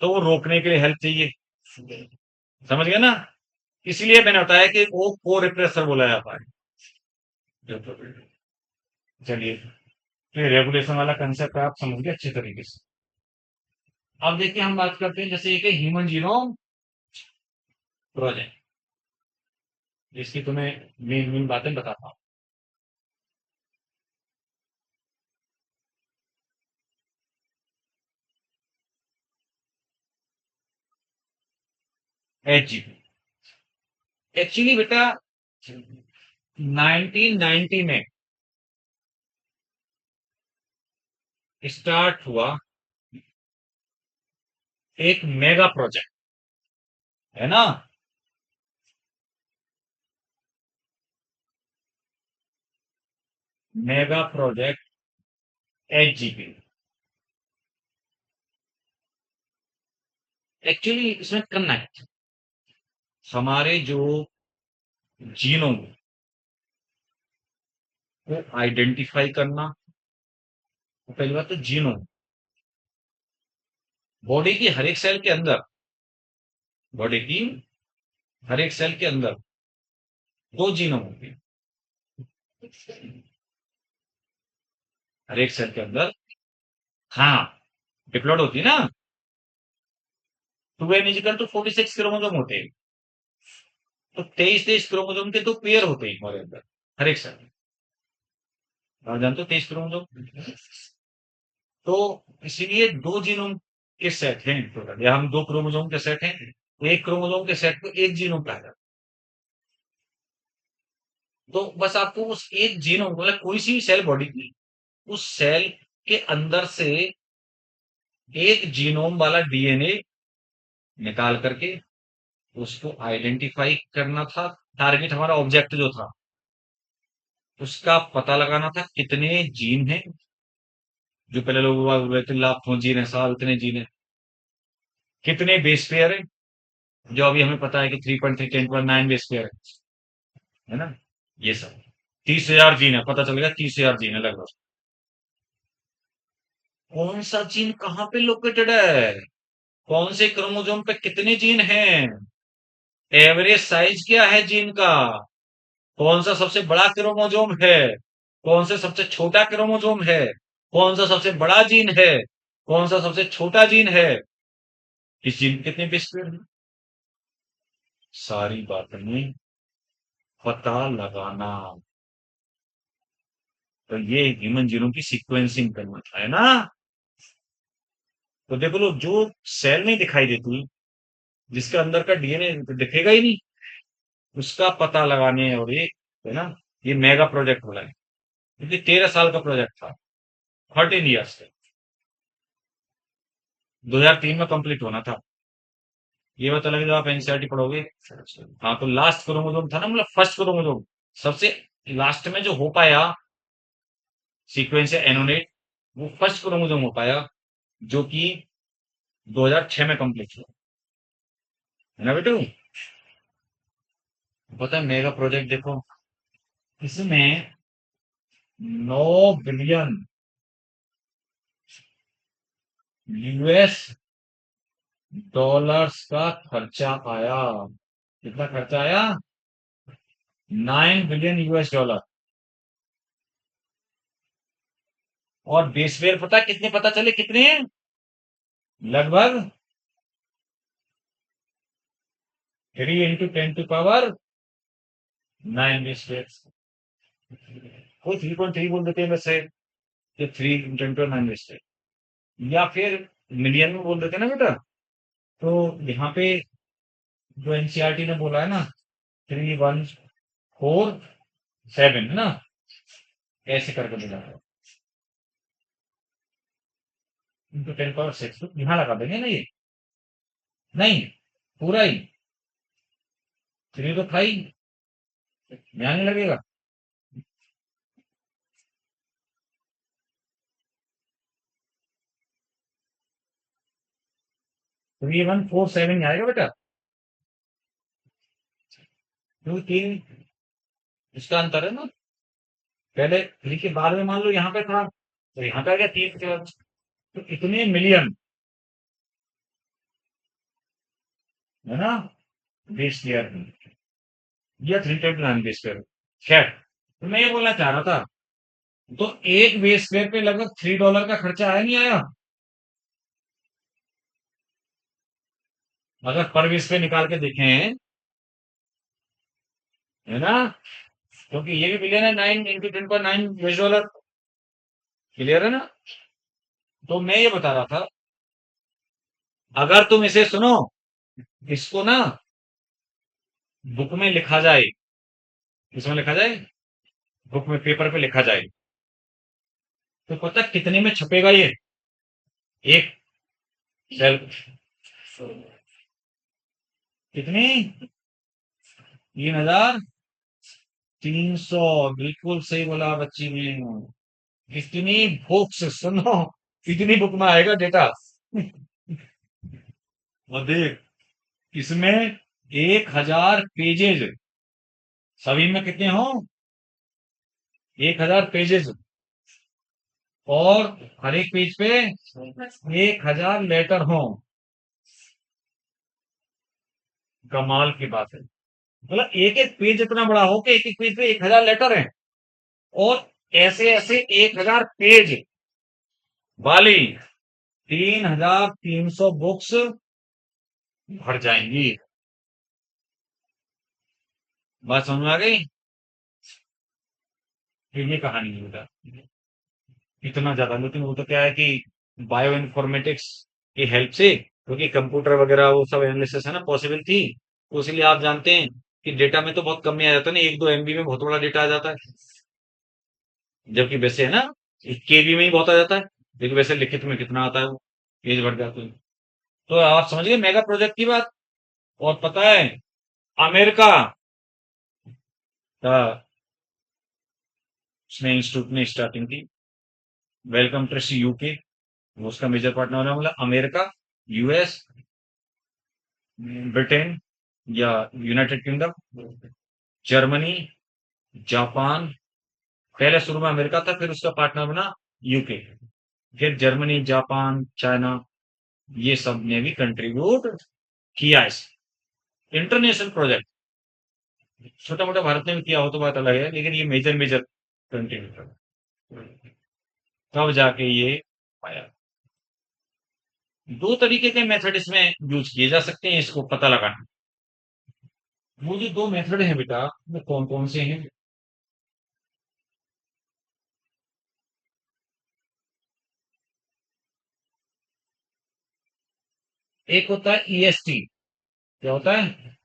S1: तो वो रोकने के लिए हेल्प चाहिए। समझ गया ना? इसलिए मैंने बताया कि वो को रिप्रेसर बोला जाता है। चलिए, तो रेगुलेशन वाला कंसेप्ट आप समझ गए अच्छे तरीके से। अब देखिए हम बात करते हैं जैसे एक ह्यूमन जीनोम प्रोजेक्ट, जिसकी तुम्हें मेन मेन बातें बताता हूँ। HGP एक्चुअली बेटा 1990 में स्टार्ट हुआ एक मेगा प्रोजेक्ट, है ना? Mega project HGP। एक्चुअली इसमें करना है, हमारे जो जीनोम को आइडेंटिफाई करना। पहली बात तो जीनोम, बॉडी की हर एक सेल के अंदर, बॉडी की हर एक सेल के अंदर दो जीनोम होते हैं। हर एक सेल के अंदर, हाँ, डिप्लॉइड होती है ना। 2n = 46 क्रोमोसोम होते हैं। तो 23 क्रोमोसोम के तो पेयर होते हैं हमारे अंदर, हर एक सेल में। आप जानते हो 23 क्रोमोसोम। तो इसीलिए दो जीनोम के सेट हैं टोटल, या हम दो क्रोमोसोम के सेट हैं, तो एक क्रोमोसोम के सेट को एक जीनोम कहा जाता है। तो बस आपको उस एक जीनोम, मतलब कोई सी सेल बॉडी की, उस सेल के अंदर से एक जीनोम वाला डीएनए निकाल करके उसको आइडेंटिफाई करना था। टारगेट हमारा ऑब्जेक्ट जो था, उसका पता लगाना था कितने जीन हैं। जो पहले लोग बोल रहे थे लाखों जीन है, साहब इतने जीन है। कितने बेस पेयर है, जो अभी हमें पता है कि 3.3 10 बेस पेयर है ना? ये सब 30,000 जीन है, पता चल गया 30,000 जीन है लगभग। कौन सा जीन कहाँ पे लोकेटेड है, कौन से क्रोमोसोम पे कितने जीन हैं, एवरेज साइज क्या है जीन का, कौन सा सबसे बड़ा क्रोमोसोम है, कौन सा सबसे छोटा क्रोमोसोम है, कौन सा सबसे बड़ा जीन है, कौन सा सबसे छोटा जीन है, इस जीन के कितने बेस पेयर हैं। सारी बातें पता लगाना। तो ये ह्यूमन जीनोम की सीक्वेंसिंग करना है ना। तो देखो लो, जो सेल नहीं दिखाई देती, जिसके अंदर का डीएनए दिखेगा ही नहीं, उसका पता लगाने और ये है ना, ये मेगा प्रोजेक्ट बोला है, क्योंकि 13 साल का प्रोजेक्ट था, 13 ईयर्स से, 2003 में कंप्लीट होना था। ये पता लगे जब आप एनसीईआरटी पढ़ोगे। हाँ, तो लास्ट क्रोमोसोम था ना, मतलब फर्स्ट क्रोमोसोम, सबसे लास्ट में जो हो पाया सीक्वेंस है एनोनेट, वो फर्स्ट क्रोमोसोम हो पाया, जो कि 2006 में कंप्लीट हुआ, है ना बेटू। पता है मेगा प्रोजेक्ट देखो, इसमें 9 बिलियन यूएस डॉलर्स का खर्चा आया। कितना खर्चा आया? 9 बिलियन यूएस डॉलर। और बेस फेयर पता है कितने, पता चले कितने हैं? लगभग 3 × 10⁻9 बेस फेयर। कोई 3.3 बोल देते हैं वैसे, कि 3 × 10⁻9 बेस फेयर, या फिर मिलियन में बोल देते हैं ना बेटा। तो यहाँ पे जो एनसीईआरटी ने बोला है ना, 3147, है ना, ऐसे करके बोला है, × 10⁻6, तो यहाँ लगा देंगे ना ये। नहीं, पूरा ही 3 तो था ही, यहाँ नहीं लगेगा। 3147 आएगा बेटा, क्योंकि तीन इसका अंतर है ना। पहले 3 के बाद में मान लो यहाँ पे था, तो यहाँ पे आ गया 3 के बाद, तो इतने मिलियन, है ना, बेस पेयर, या 3 × 9 बेस पेयर। खैर, तो मैं ये बोलना चाह रहा था, तो एक बेस पेयर पे लगभग $3 का खर्चा आया नहीं आया? अगर पर बेस पे निकाल के देखें, है ना, क्योंकि ये भी बिलियन है, 9 × 10⁻9 US डॉलर। क्लियर है ना। तो मैं ये बता रहा था, अगर तुम इसे सुनो, इसको ना बुक में लिखा जाए, इसमें लिखा जाए, बुक में पेपर पे लिखा जाए, तो पता कितने में छपेगा ये एक सेल? कितनी? 3,300। बिल्कुल सही बोला बच्ची ने। इतनी बुक्स सुनो, इतनी बुक में आएगा डेटा। और देख, इसमें 1,000 पेजेज, सभी में कितने हो? 1,000 पेजेज, और हर एक पेज पे 1,000 लेटर हो। कमाल की बात है, मतलब एक एक पेज इतना बड़ा हो कि एक एक पेज पे 1,000 लेटर है, और ऐसे ऐसे 1,000 पेज वाली 3,300 बुक्स भर जाएंगी। बात समझ में आ गई? फिर ये कहानी है बेटा, इतना ज्यादा, लेकिन वो तो क्या है कि बायो इन्फॉर्मेटिक्स की हेल्प से, क्योंकि कंप्यूटर वगैरह वो सब एनालिसिस है ना पॉसिबल थी, तो इसलिए आप जानते हैं कि डेटा में तो बहुत कम में आ जाता है ना, 1-2 MB में बहुत बड़ा डेटा आ जाता है, जबकि वैसे है ना केबी में ही बहुत आ जाता है, लेकिन वैसे लिखित में कितना आता है, वो पेज भर जाते हैं। तो आप समझ गए मेगा प्रोजेक्ट की बात। और पता है, अमेरिका का उसने इंस्टीट्यूट ने स्टार्टिंग की, वेलकम ट्रस्ट यूके, उसका मेजर पार्टनर होने वाला अमेरिका, यूएस, ब्रिटेन या यूनाइटेड किंगडम, जर्मनी, जापान, पहले शुरू में अमेरिका था, फिर उसका पार्टनर बना यूके, फिर जर्मनी, जापान, चाइना, ये सब ने भी कंट्रीब्यूट किया इस इंटरनेशनल प्रोजेक्ट। छोटा मोटा भारत ने भी किया हो तो बात अलग है, लेकिन ये मेजर मेजर कंट्रीब्यूट, तब जाके ये आया। दो तरीके के मेथड इसमें यूज किए जा सकते हैं इसको पता लगाना। वो जो दो मेथड है बेटा, वो कौन कौन से हैं? एक होता है ईएसटी। क्या होता है?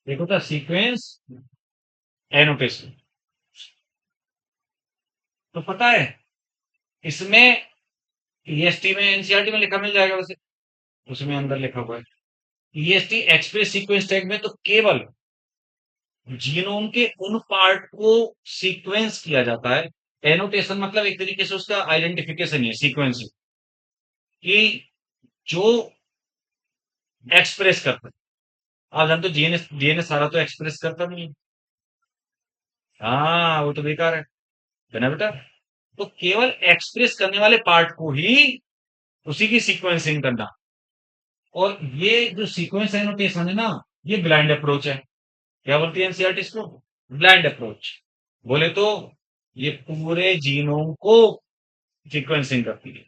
S1: एक होता है सीक्वेंस एनोटेशन। तो पता है, इसमें ईएसटी में एनसीईआरटी में लिखा मिल जाएगा वैसे, उसमें अंदर लिखा हुआ है। ईएसटी एक्सप्रेस सीक्वेंस टैग में तो केवल जीनोम के उन पार्ट को सीक्वेंस किया जाता है। एनोटेशन मतलब एक तरीके से उसका आइडेंटिफिकेशन है, सीक्वेंस कि जो एक्सप्रेस करता है। आप जानते हो जीएनएस डीएनए सारा तो एक्सप्रेस करता नहीं है। हाँ, वो तो बेकार है ना बेटा? तो केवल एक्सप्रेस करने वाले पार्ट को ही उसी की सीक्वेंसिंग करना। और ये जो सीक्वेंस एनोटेशन है ना, ये ब्लाइंड अप्रोच है। क्या बोलती है एनसीईआरटी इसको? Blind approach. बोले तो ये पूरे जीनोम को सीक्वेंसिंग करती है,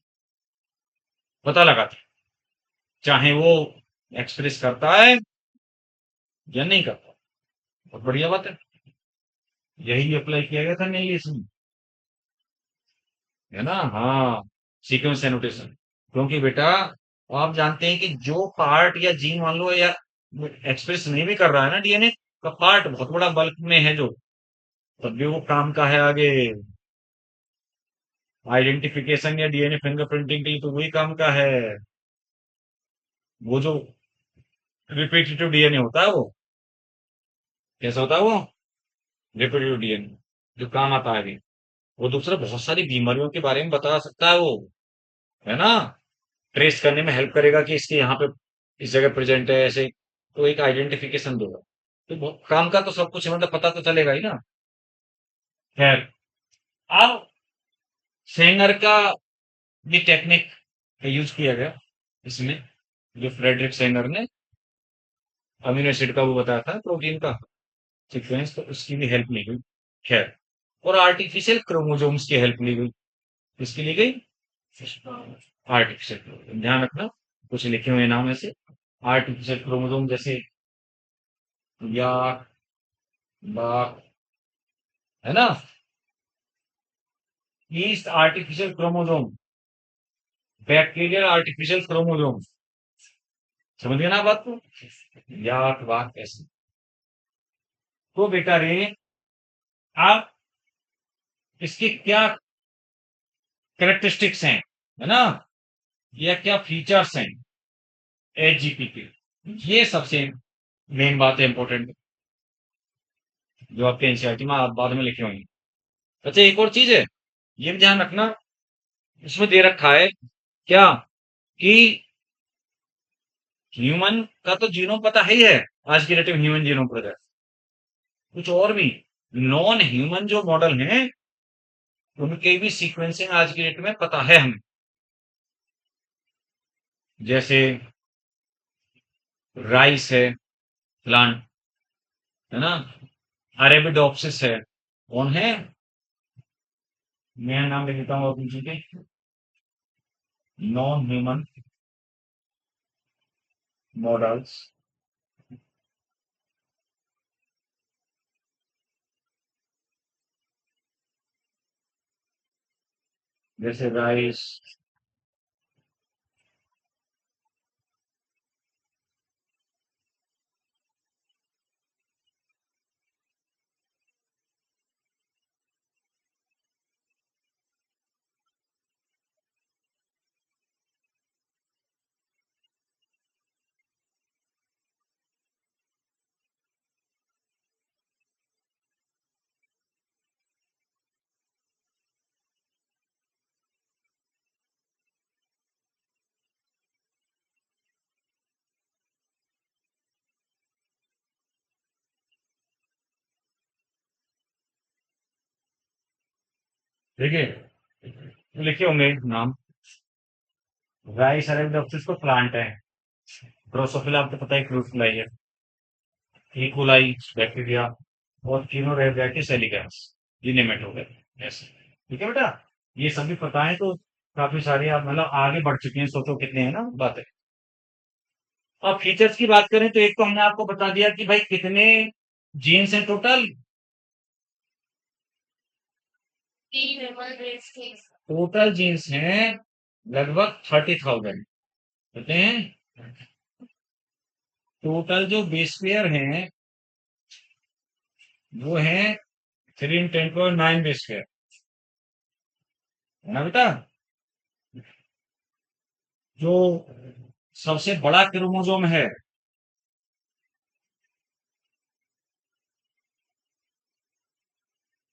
S1: पता लगाती है, चाहे वो एक्सप्रेस करता है या नहीं करता। बहुत बढ़िया बात है। यही अप्लाई किया गया था नहीं इसमें, है ना? हाँ, सीक्वेंस एनोटेशन। क्योंकि बेटा, आप जानते हैं कि जो पार्ट या जीन मान लो या एक्सप्रेस नहीं भी कर रहा है ना, डीएनए का पार्ट बहुत बड़ा बल्क में है जो, तब भी वो काम का है आगे। आइडेंटिफिकेशन या डीएनए फिंगरप्रिंटिंग के लिए तो वही काम का है। वो जो रिपीटेटिव डीएनए होता है वो, कैसा होता है वो? रिपीटेटिव डीएनए जो काम आता है अभी, वो दूसरा बहुत सारी बीमारियों के बारे में बता सकता है वो, है ना? ट्रेस करने में हेल्प करेगा कि इसके यहाँ पे इस जगह प्रेजेंट है ऐसे, तो एक आइडेंटिफिकेशन देगा। तो काम का तो सब कुछ है, मतलब पता तो चलेगा ही ना। खैर, अब सेंगर का ये टेक्निक यूज किया गया इसमें, जो फ्रेडरिक सेंगर ने अमीनो एसिड का वो बताया था, प्रोटीन का सीक्वेंस, तो उसकी भी हेल्प ली गई। खैर, और आर्टिफिशियल क्रोमोसोम्स की हेल्प ली गई। किसकी ली गई? आर्टिफिशियल, ध्यान रखना, कुछ लिखे हुए नाम ऐसे आर्टिफिशियल क्रोमोसोम जैसे या बाक, है ना? Yeast artificial chromosome, bacterial artificial chromosome. समझ गए ना बात को? याक बाक ऐसे। तो बेटा रे, आप इसके क्या कैरेक्टरिस्टिक्स हैं, है ना, या क्या फीचर्स हैं एचजीपी के, ये सबसे मेन बात है, इंपॉर्टेंट, जो आपके एनसीईआरटी में आप बाद में लिखे होंगे। अच्छा, एक और चीज है, ये भी ध्यान रखना, इसमें दे रखा है क्या कि ह्यूमन का तो जीनोम पता ही है, आज की डेट में ह्यूमन जीनोम पता है। कुछ और भी नॉन ह्यूमन जो मॉडल हैं, उनके भी सीक्वेंसिंग आज की डेट में पता है हमें। जैसे राइस है, प्लांट, है ना? अरेबिडोप्सिस है। कौन है? मैं नाम लिख देता हूँ अपनी चीजें, नॉन ह्यूमन मॉडल्स। जैसे राइस, देखिए, लिखे होंगे नाम। राइस अरेबिडोप्सिस को प्लांट है। ड्रोसोफिला आपको पता है फ्रूट फ्लाई है। E coli bacteria. और कीनोरेब्राइटिस एलिगेंस, ये नेमेट हो गए। ऐसे ठीक है बेटा। ये सभी पता है तो काफी सारे आप मतलब आगे बढ़ चुके हैं, सोचो कितने हैं ना बातें। अब फीचर्स की बात करें तो एक तो हमने आपको बता दिया कि भाई कितने जीन्स हैं टोटल। टोटल जीन्स हैं लगभग 30,000। कितने हैं? टोटल जो बेस पेयर हैं वो हैं 310.9 बेस पेयर, है ना बेटा। जो सबसे बड़ा क्रोमोसोम है,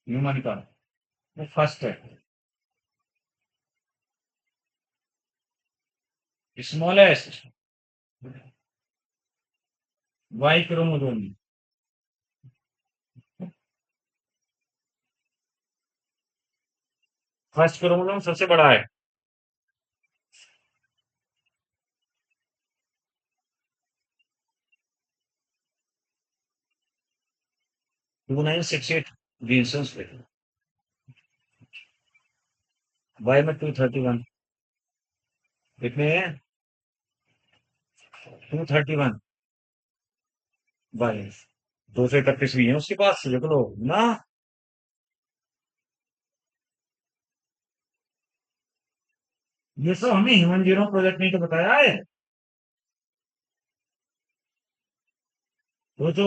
S1: ह्यूमन का, वो फर्स्ट है। Smallest Y chromosome. First chromosome सबसे बड़ा है। 2968 जीन्स पे। वाई में 231। कितने हैं? 231 वाई। 231 भी है उसके पास, देख लो ना। ये सब हमें ह्यूमन जीनोम प्रोजेक्ट ने तो बताया है। वो तो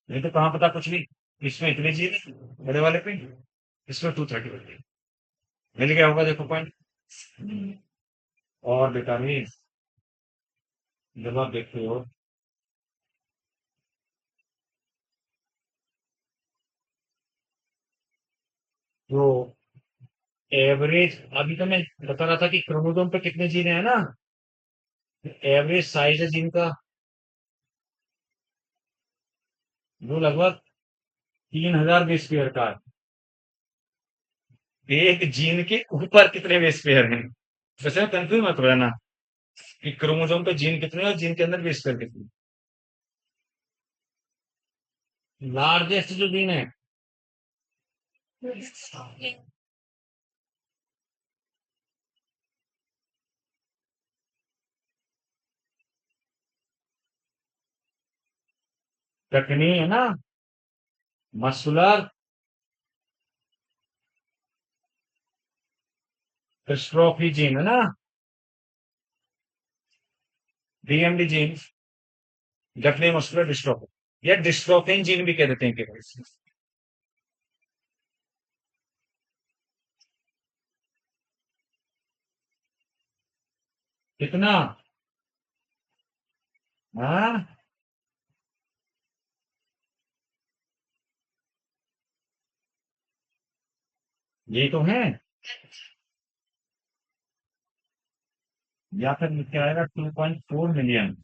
S1: ये तो कहाँ पता कुछ भी। इसमें इतने जीन बड़े वाले पे, इसमें 231 मिल गया होगा, देखो पॉइंट। और बेटा भी जब आप देखते हो तो एवरेज, अभी तो मैं बता रहा था कि क्रोमोसोम पे कितने जीन है ना। एवरेज साइज है जीन का वो लगभग 3,000 बेस पेयर का है। एक जीन के ऊपर कितने बेस पेयर हैं। वैसे कंफ्यूज मत हो जाना कि क्रोमोसोम पे जीन कितने हैं और जीन के अंदर बेस पेयर कितने। लार्जेस्ट जो जीन है, टकनी है ना, मस्कुलर डिस्ट्रोफी जीन है ना, DMD gene, definitely muscular dystrophy या डिस्ट्रोफिन जीन भी कह देते हैं केवल। कितना? हाँ, ये तो है। या फिर क्या आएगा 2.4 मिलियन,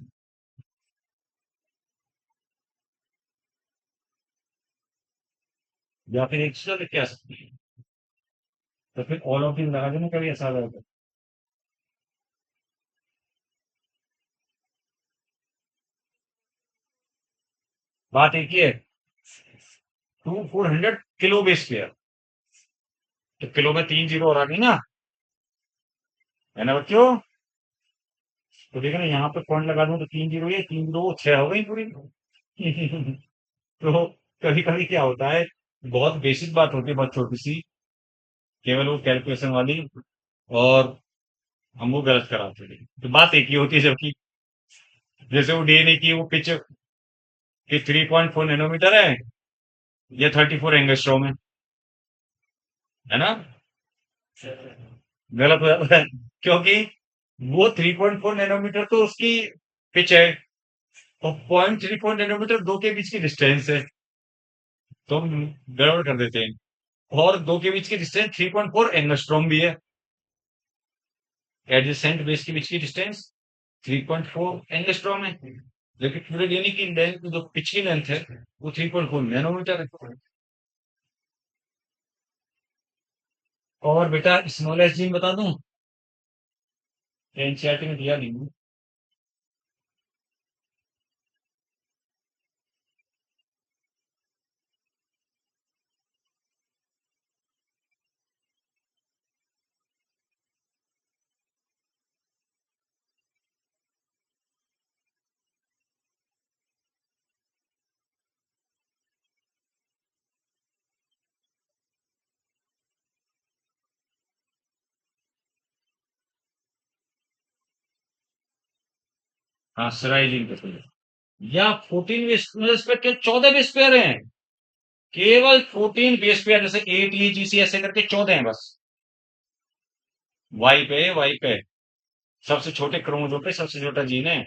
S1: या फिर 100 लिख के आ सकती है। तो फिर ऑल ऑफ लगा देना कभी ऐसा होगा। बात एक ही है। 400 किलो बेस पेयर, तो किलो में 3 जीरो और आ गई ना, है ना बच्चों। तो देखो ना यहाँ पे पॉइंट लगा दूं तो 3 जीरो, ये 3 जीरो 6 हो गई पूरी। तो कभी कभी क्या होता है, बहुत बेसिक बात होती है, बहुत छोटी सी, केवल वो कैलकुलेशन वाली, और हम वो गलत कराते हैं। तो बात एक ही होती है, जबकि जैसे वो डीएनए की वो पिच कि 3.4 नैनोमीटर है या 34 एंगस्ट्रॉम है ना। गलत हो जाता है, क्योंकि वो 3.4 नैनोमीटर तो उसकी पिच है, और 0.34 नैनोमीटर दो के बीच की डिस्टेंस है। तो हम गड़बड़ कर देते हैं। और दो के बीच की डिस्टेंस 3.4 एंगस्ट्रॉम भी है। एडजेसेंट बेस के बीच की डिस्टेंस 3.4 एंगस्ट्रॉम है। लेकिन पूरे डीएनए की लेंथ, जो पिच की लेंथ है, वो 3.4 नैनोमीटर है। और बेटा स्मॉलेस्ट जीन बता दूं? एनसीईआरटी में दिया नहीं। हाँ, सराय जीन पे तो या 14 बेस पे के 14 बेस पेयर हैं। केवल 14 बेस पेयर, जैसे ATGC ऐसे करके 14 हैं बस। वाई पे सबसे छोटे क्रोमोसोम पे सबसे छोटा जीन है।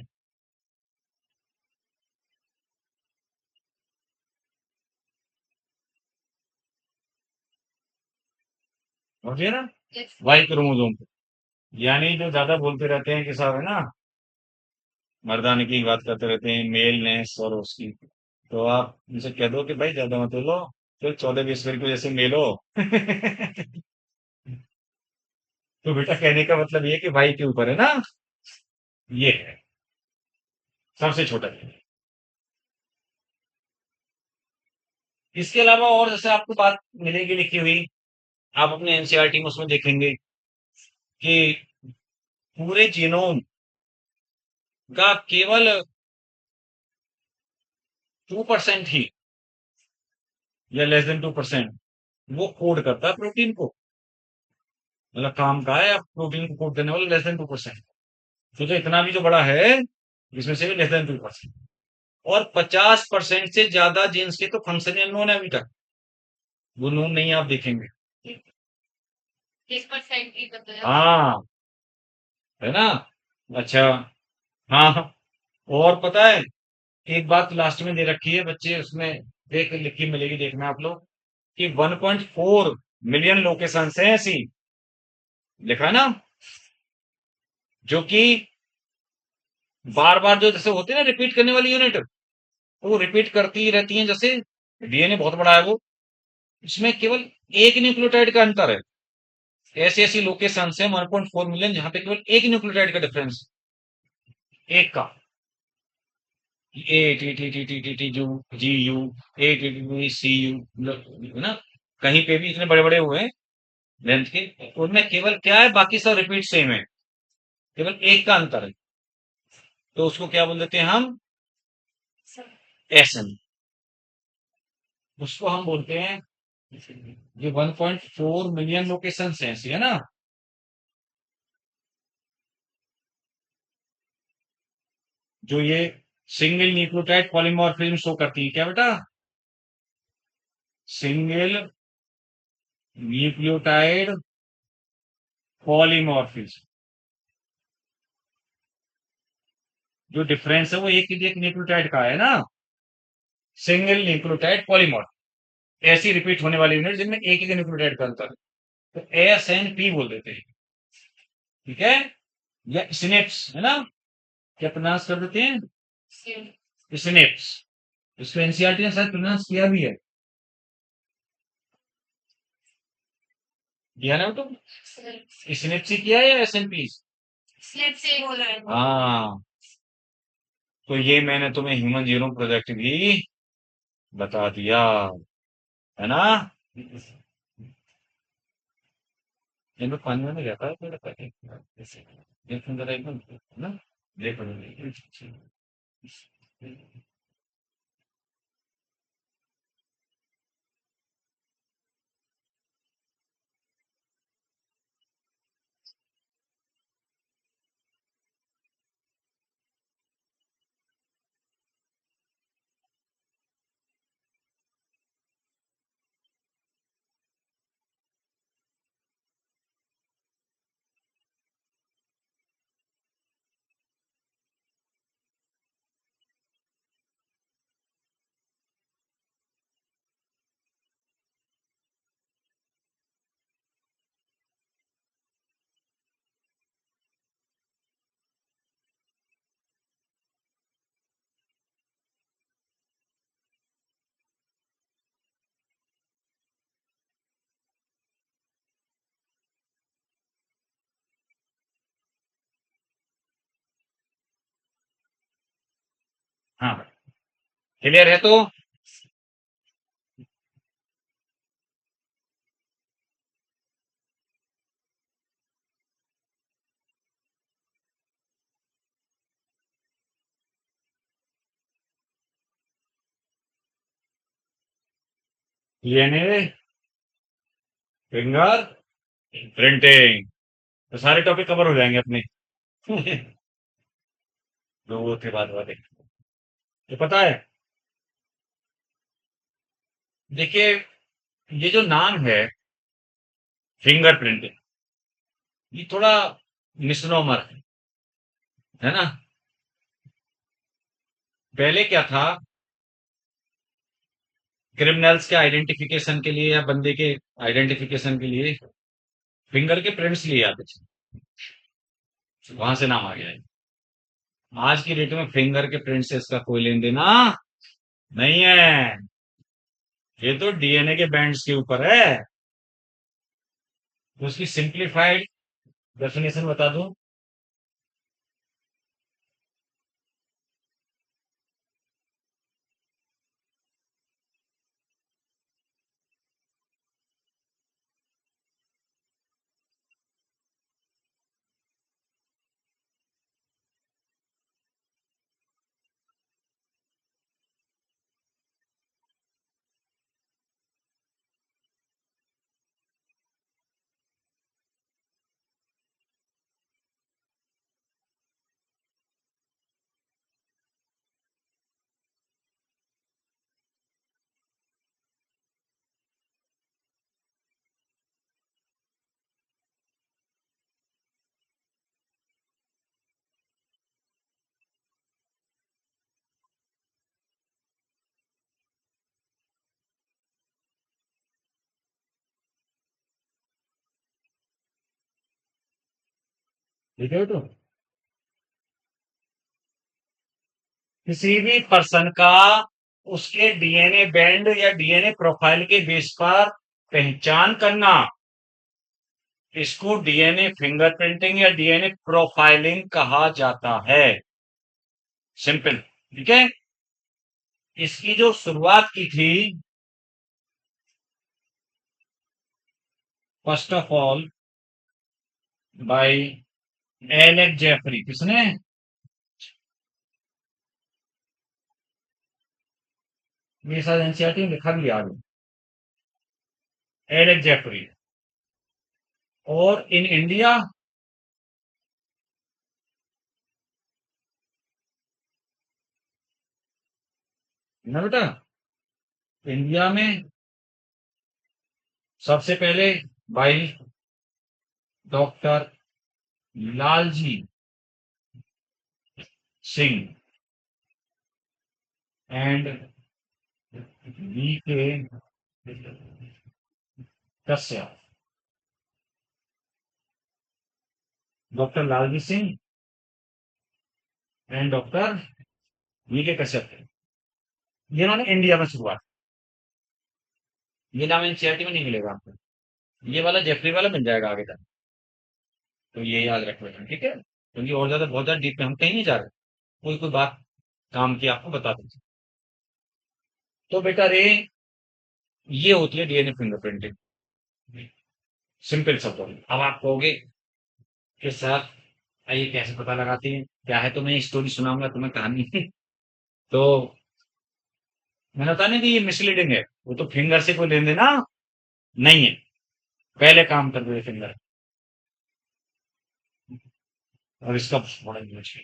S1: समझ गए ना? वाई क्रोमोसोम पे। यानी जो ज्यादा बोलते रहते हैं कि साहब है ना, मर्दाने की बात करते रहते हैं, मेलनेस और उसकी, तो आप उनसे कह दो कि भाई ज्यादा मत बोलो, तो 14 20 की वजह से मेलो। तो बेटा कहने का मतलब ये है कि भाई के ऊपर है ना, ये है सबसे छोटा जीन। इसके अलावा और जैसे आपको बात मिलेगी लिखी हुई, आप अपने एनसीईआरटी में उसमें देखेंगे कि पूरे जीनोम का केवल 2% ही, या लेस देन 2% वो कोड करता है प्रोटीन को। मतलब काम का है प्रोटीन को कोड करने वाला, लेस देन 2%। तो इतना भी जो बड़ा है, इसमें से भी लेस देन 2%। और 50% से ज्यादा जीन्स के तो फंक्शन अननोन है अभी तक। वो नोन नहीं है, आप देखेंगे। 30% ही बताया। हाँ, है ना? अच्छा। हाँ हाँ। और पता है, एक बात लास्ट में दे रखी है बच्चे, उसमें देख लिखी मिलेगी, देखना आप लोग, कि 1.4 मिलियन लोकेशंस है ऐसी, लिखा है ना, जो कि बार बार जो जैसे होते हैं ना रिपीट करने वाली यूनिट, वो रिपीट करती ही रहती हैं। जैसे डीएनए बहुत बड़ा है वो, इसमें केवल एक न्यूक्लियोटाइड का अंतर है। ऐसी ऐसी लोकेशंस है 1.4 मिलियन, जहां पे केवल एक न्यूक्लियोटाइड का डिफरेंस, एक का। A T T T T T T U, G U, A T T C U, है ना? कहीं पे भी इतने बड़े बड़े हुए हैं लेंथ के, उनमें केवल क्या है, बाकी सब रिपीट सेम है, केवल एक का अंतर है। तो उसको क्या बोल देते हैं हम? एसएन। उसको हम बोलते हैं, ये 1.4 मिलियन लोकेशन है ऐसी, है ना? जो ये सिंगल न्यूक्लियोटाइड पॉलीमॉर्फिज्म शो करती है, क्या बेटा? Single nucleotide polymorphism. जो डिफरेंस है वो एक न्यूक्लियोटाइड का है ना, सिंगल न्यूक्लियोटाइड पॉलीमॉर्फ। ऐसी रिपीट होने वाली यूनिट जिनमें एक न्यूक्लियोटाइड का अंतर है, तो ASNP बोल देते हैं। ठीक है? या स्नेप्स, है ना? क्या प्रोनाउंस कर देते हैं? स्नेप्स। इसको एनसीईआरटी ने शायद प्रोनाउंस किया भी है। किया ना बेटो? स्नेप्सी किया है या SNP? स्नेप्सी बोला है। हाँ। तो ये मैंने तुम्हें ह्यूमन जीनोम प्रोजेक्ट भी बता दिया, है ना? इनमें पानी में रहता है थोड़ा पैकेट, जैसे एक अंदर एकदम, है ना? देखो, हाँ भाई, क्लियर है तो? डीएनए, फिंगर प्रिंटिंग, तो सारे टॉपिक कवर हो जाएंगे अपने। तो वो थे बाद वाले। तो पता है, देखिए, ये जो नाम है फिंगर प्रिंटिंग, ये थोड़ा मिसनोमर है ना? पहले क्या था, क्रिमिनल्स के आइडेंटिफिकेशन के लिए या बंदे के आइडेंटिफिकेशन के लिए फिंगर के प्रिंट्स लिए आते थे, वहां से नाम आ गया है। आज की डेट में फिंगर के प्रिंट से इसका कोई लेन देना नहीं है। ये तो डीएनए के बैंड्स के ऊपर है। तो उसकी सिंप्लीफाइड डेफिनेशन बता दूं? ठीक है तो, किसी भी पर्सन का उसके डीएनए बैंड या डीएनए प्रोफाइल के बेस पर पहचान करना, इसको डीएनए फिंगरप्रिंटिंग या डीएनए प्रोफाइलिंग कहा जाता है। सिंपल। ठीक है। इसकी जो शुरुआत की थी, first of all by Alec Jeffrey. किसने? ये शायद एनसीईआरटी में लिखा भी याद है। Alec Jeffrey. और इन इंडिया, ना बेटा, इंडिया में सबसे पहले भाई doctor Lalji Singh and V K Kashyap. Doctor Lalji Singh and doctor V K Kashyap थे। ये इन्होंने इंडिया में शुरुआत। ये नाम एनसीईआरटी में नहीं मिलेगा आपको। ये वाला जेफरी वाला मिल जाएगा आगे तक। तो ये याद रखो, ठीक है, क्योंकि और ज्यादा बहुत ज्यादा डीप में हम कहीं नहीं जा रहे। कोई कोई बात काम की आपको बता दीजिए। तो बेटा रे, ये होती है डीएनए फिंगरप्रिंटिंग। सिंपल शब्दों में। अब आप कहोगे कि सर ये कैसे पता लगाती है, क्या है? तो मैं स्टोरी सुनाऊंगा तुम्हें, कहानी। तो मैंने बताया नहीं कि ये मिसलीडिंग है। वो तो फिंगर से कोई लेन देना नहीं है। पहले काम कर रहे फिंगर। और इसका बड़ा यूज है।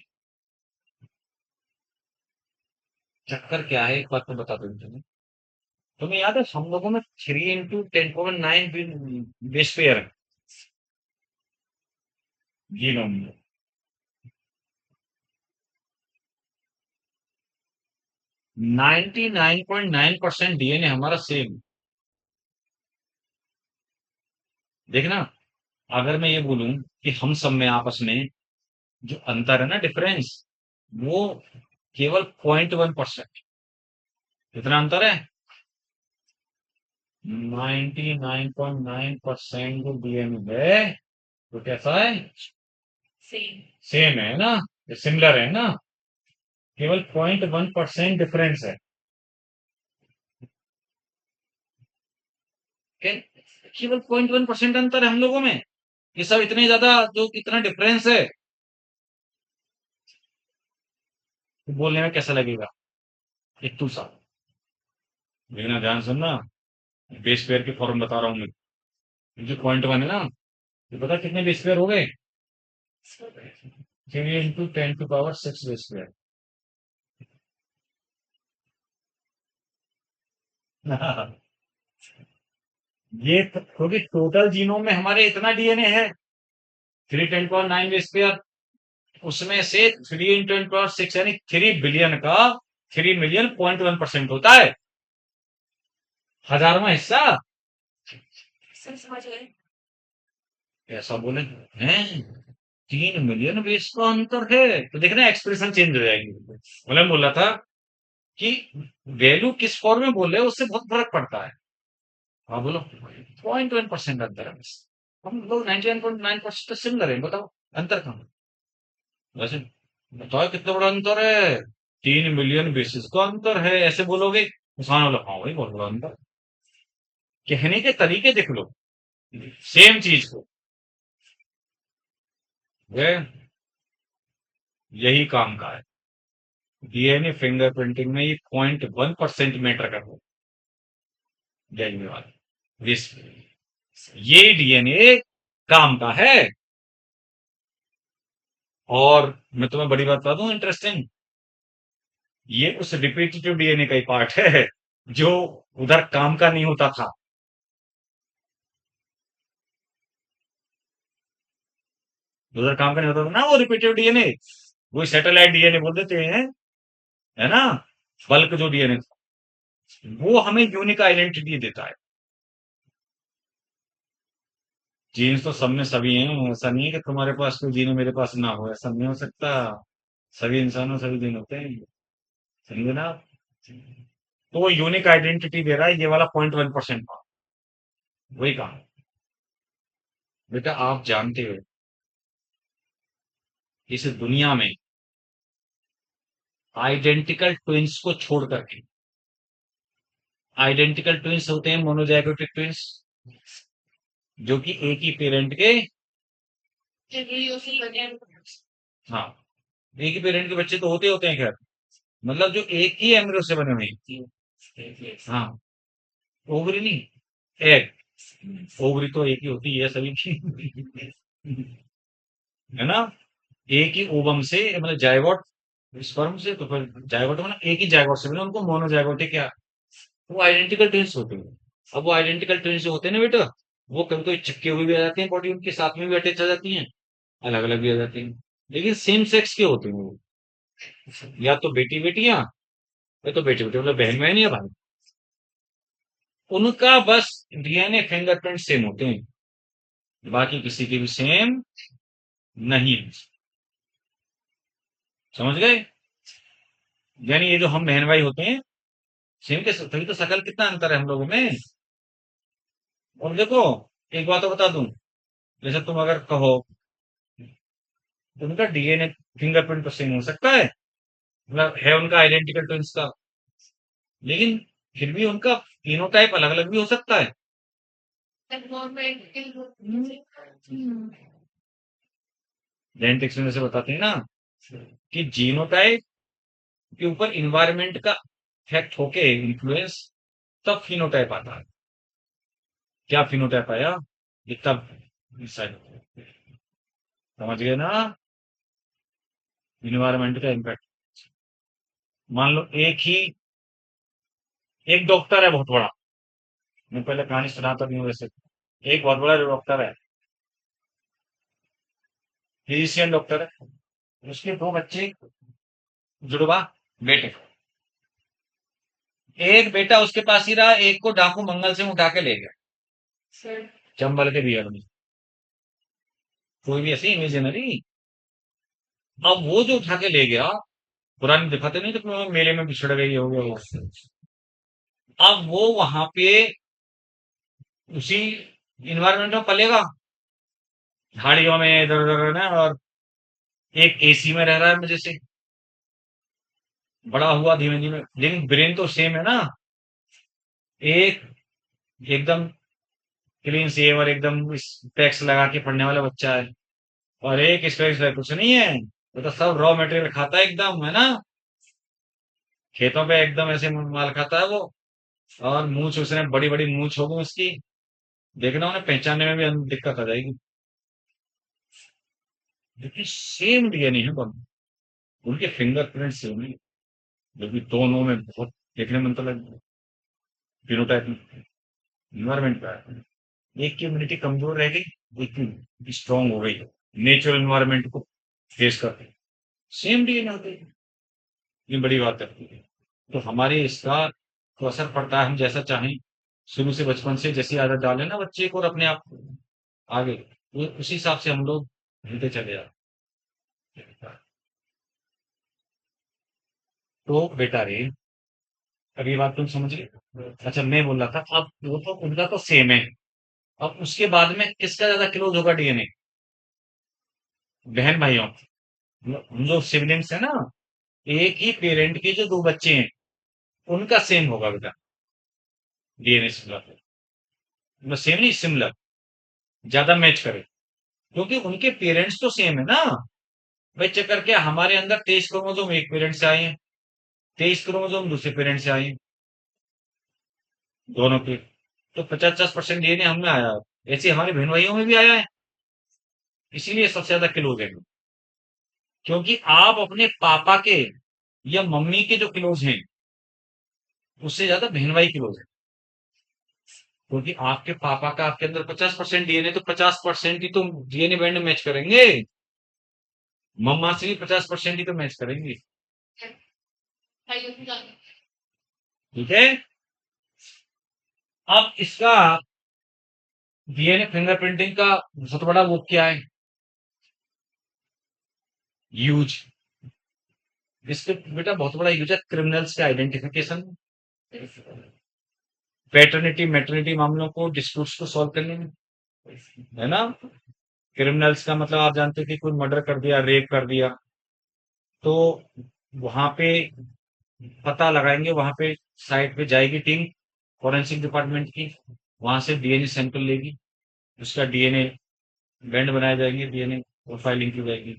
S1: चक्कर क्या है, एक बात तो बता दूं तुम्हें। तुम्हें याद है हम लोगों में 3 into 10⁹ बेस पेयर है जीनोम में। 99.9% डीएनए हमारा सेम। देखना, अगर मैं ये बोलूं कि हम सब में आपस में जो अंतर है ना, डिफरेंस, वो केवल 0.1%। कितना अंतर है? 99.9% जो डीएनए है, तो कैसा है? सेम है ना? सिमिलर है ना? केवल 0.1% डिफरेंस है। केवल 0.1% अंतर है हम लोगों में। ये सब इतने ज्यादा जो इतना डिफरेंस है, तो बोलने में कैसा लगेगा? एक तू सा लेकिन ध्यान सुनना, बेस पेयर के फॉर्म बता रहा हूँ मैं। ये जो 0.1 है ना, ये पता कितने बेस पेयर हो गए? 3 × 10⁶ बेस पेयर। ये क्योंकि टोटल जीनोम में हमारे इतना डीएनए है, 3 × 10⁹ बेस पेयर। उसमें से 3 × 10⁶ यानी 3 बिलियन का 3 मिलियन 0.1% होता है, 1000वां हिस्सा। ऐसा बोले हैं, 3 मिलियन बेस का अंतर है, तो देखना एक्सप्रेशन चेंज हो जाएगी। मतलब बोला था कि वैल्यू किस फॉर्म में बोल रहे हो उससे बहुत फर्क पड़ता है। हाँ बोलो, 0.1% अंतर है बस। हम लोग 99.9% तो सिमिलर है, बताओ अंतर कहाँ? वैसे बताओ कितना बड़ा अंतर है, 3 मिलियन बेसिस का अंतर है, ऐसे बोलोगे किसान वाला, हाँ भाई बहुत बड़ा अंतर। कहने के तरीके देख लो, सेम चीज को। वे यही काम का है, डीएनए फिंगरप्रिंटिंग में ये 0.1% मैटर करता है। धन्यवाद। ये डीएनए काम का है। और मैं तुम्हें बड़ी बात बता दूं इंटरेस्टिंग, ये उस रिपीटेटिव डीएनए का ही पार्ट है जो उधर काम का नहीं होता था। उधर काम का नहीं होता था ना वो रिपीटेटिव डीएनए, वो सैटेलाइट डीएनए बोल देते हैं, है ना? बल्क जो डीएनए वो हमें यूनिक आइडेंटिटी देता है। जीन्स तो सब में सभी हैं, ऐसा नहीं है कि तुम्हारे पास कोई जीन है मेरे पास ना हो, ऐसा नहीं हो सकता। सभी इंसानों सभी जीन होते हैं, समझे ना? तो वो यूनिक आइडेंटिटी दे रहा है ये वाला 0.1% का, वही काम। बेटा आप जानते हो इस दुनिया में आइडेंटिकल ट्विंस को छोड़ करके, आइडेंटिकल ट्विंस होते हैं मोनोजाइगोटिक ट्विंस, जो कि एक ही पेरेंट के, हाँ, एक ही पेरेंट के बच्चे तो होते हैं खैर, मतलब जो एक ही एम्ब्रियो से बने हुए हैं। हाँ, ओवरी नहीं, एग। ओवरी तो एक ही होती है सभी की। है ना? एक ही ओवम से मतलब जायगोट, स्पर्म से, तो फिर जायगोट मतलब एक ही जायगोट से मिला, उनको मोनोजाइगोटिक या वो आइडेंटिकल ट्विंस होते हैं। अब वो आइडेंटिकल ट्विंस जो होते हैं ना बेटा, वो कभी कभी चिपके हुए भी आ जाते हैं, बॉडी उनके साथ में भी अटैच आ जाती हैं, अलग अलग भी आ जाती हैं, लेकिन सेम सेक्स के होते हैं वो। या तो बेटी बेटियां, या तो बेटे बेटे मतलब बहन बहन या भाई, उनका बस डीएनए फिंगरप्रिंट सेम होते हैं, बाकी किसी के भी सेम नहीं। समझ गए? यानी ये जो हम बहन भाई होते हैं सेम के, तभी तो शकल कितना अंतर है हम लोगों में। और देखो, एक बात तो बता दूं, जैसे तुम अगर कहो उनका डीएनए फिंगरप्रिंट तो सेम हो सकता है, मतलब है उनका आइडेंटिकल ट्विंस का, लेकिन फिर भी उनका फिनोटाइप अलग अलग भी हो सकता है। जेनेटिक्स में से बताते हैं ना कि जीनोटाइप के ऊपर इन्वायरमेंट का इफेक्ट होके इन्फ्लुएंस, तब फिनोटाइप आता है। क्या फिनोटाइप आया? ये तब डिसाइड, समझ गए ना? इन्वायरमेंट का इम्पैक्ट। मान लो एक डॉक्टर है बहुत बड़ा, मैं पहले कहानी सुनाता भी हूँ वैसे। एक बहुत बड़ा डॉक्टर है, फिजिशियन डॉक्टर है, उसके दो बच्चे, जुड़वा बेटे। एक बेटा उसके पास ही रहा, एक को डाकू मंगल से उठा के ले गया, चंबल के बियर में। कोई भी ऐसी इमेजिनरी। अब वो जो उठा के ले गया, पुरानी दिखाते नहीं तो मेले में बिछड़ गई हो गया वो। अब वो वहां पे उसी इन्वायरमेंट में पलेगा, झाड़ियों में इधर उधर ना, और एक एसी में रह रहा है मजे से। बड़ा हुआ धीमे धीमे, लेकिन ब्रेन तो सेम है ना। एक एकदम क्लीन सेव और एकदम स्पेक्स लगा के पढ़ने वाला बच्चा है, और एक स्पेक्स है कुछ नहीं है, वो तो सब रॉ मटेरियल खाता है एकदम, है ना। खेतों पे एकदम ऐसे माल खाता है वो। और मूछ उसने बड़ी बड़ी मूछ होगी उसकी, देखना उन्हें पहचानने में भी दिक्कत आ जाएगी। लेकिन सेम डीएनए है दोनों, उनके फिंगरप्रिंट सेम है, लेकिन दोनों में बहुत देखने में तो लग फिनोटाइप में इन्वायरमेंट का है। एक की इम्यूनिटी कमजोर रह गई, एक की स्ट्रांग हो गई, नेचुरल इन्वायरमेंट को फेस करके सेम डीएनए होते हैं। ये बड़ी बात है। तो हमारे इसका तो असर पड़ता है, हम जैसा चाहें शुरू से बचपन से जैसी आदत डालें ना बच्चे को और अपने आप को आगे, वो उसी हिसाब से हम लोग ढलते चले जाते हैं। तो बेटा रे, अब ये बात तुम समझ गए। अच्छा मैं बोल रहा था, अब वो तो उनका तो सेम है, अब उसके बाद में किसका ज्यादा क्लोज होगा डीएनए? बहन भाइयों, हम जो सिबलिंग्स है ना, एक ही पेरेंट के जो दो बच्चे हैं, उनका सेम होगा बेटा डीएनए सिमिलर। मतलब सेम नहीं, सिमिलर, ज्यादा मैच करे, क्योंकि उनके पेरेंट्स तो सेम है ना। भाई चक्कर क्या, हमारे अंदर 23 क्रोमोसोम एक पेरेंट से आए हैं, 23 क्रोमोसोम दूसरे पेरेंट से आए हैं, दोनों के। तो 50-50% डीएनए हमें आया है, ऐसे हमारे बहन भाइयों में भी आया है। इसीलिए सबसे ज्यादा क्लोज है, क्योंकि आप अपने पापा के या मम्मी के जो क्लोज हैं, उससे ज्यादा बहन भाई क्लोज है। क्योंकि आपके पापा का आपके अंदर 50% डीएनए, तो 50% ही तो डीएनए बैंड मैच करेंगे। मम्मा से भी 50% ही तो मैच करेंगे। ठीक है। अब इसका डीएनए फिंगरप्रिंटिंग का बहुत बड़ा वो क्या है, यूज। इसके बेटा बहुत बड़ा यूज है क्रिमिनल्स के आइडेंटिफिकेशन, पैटर्निटी मैटरनिटी मामलों को, डिस्प्यूट्स को सॉल्व करने में, है ना। क्रिमिनल्स का मतलब आप जानते हैं कि कोई मर्डर कर दिया, रेप कर दिया, तो वहां पे पता लगाएंगे, वहां पे साइट पे जाएगी टीम फॉरेंसिक डिपार्टमेंट की, वहां से डीएनए सैंपल लेगी, उसका डीएनए बैंड बनाए जाएंगे, डीएनए प्रोफाइलिंग की जाएगी।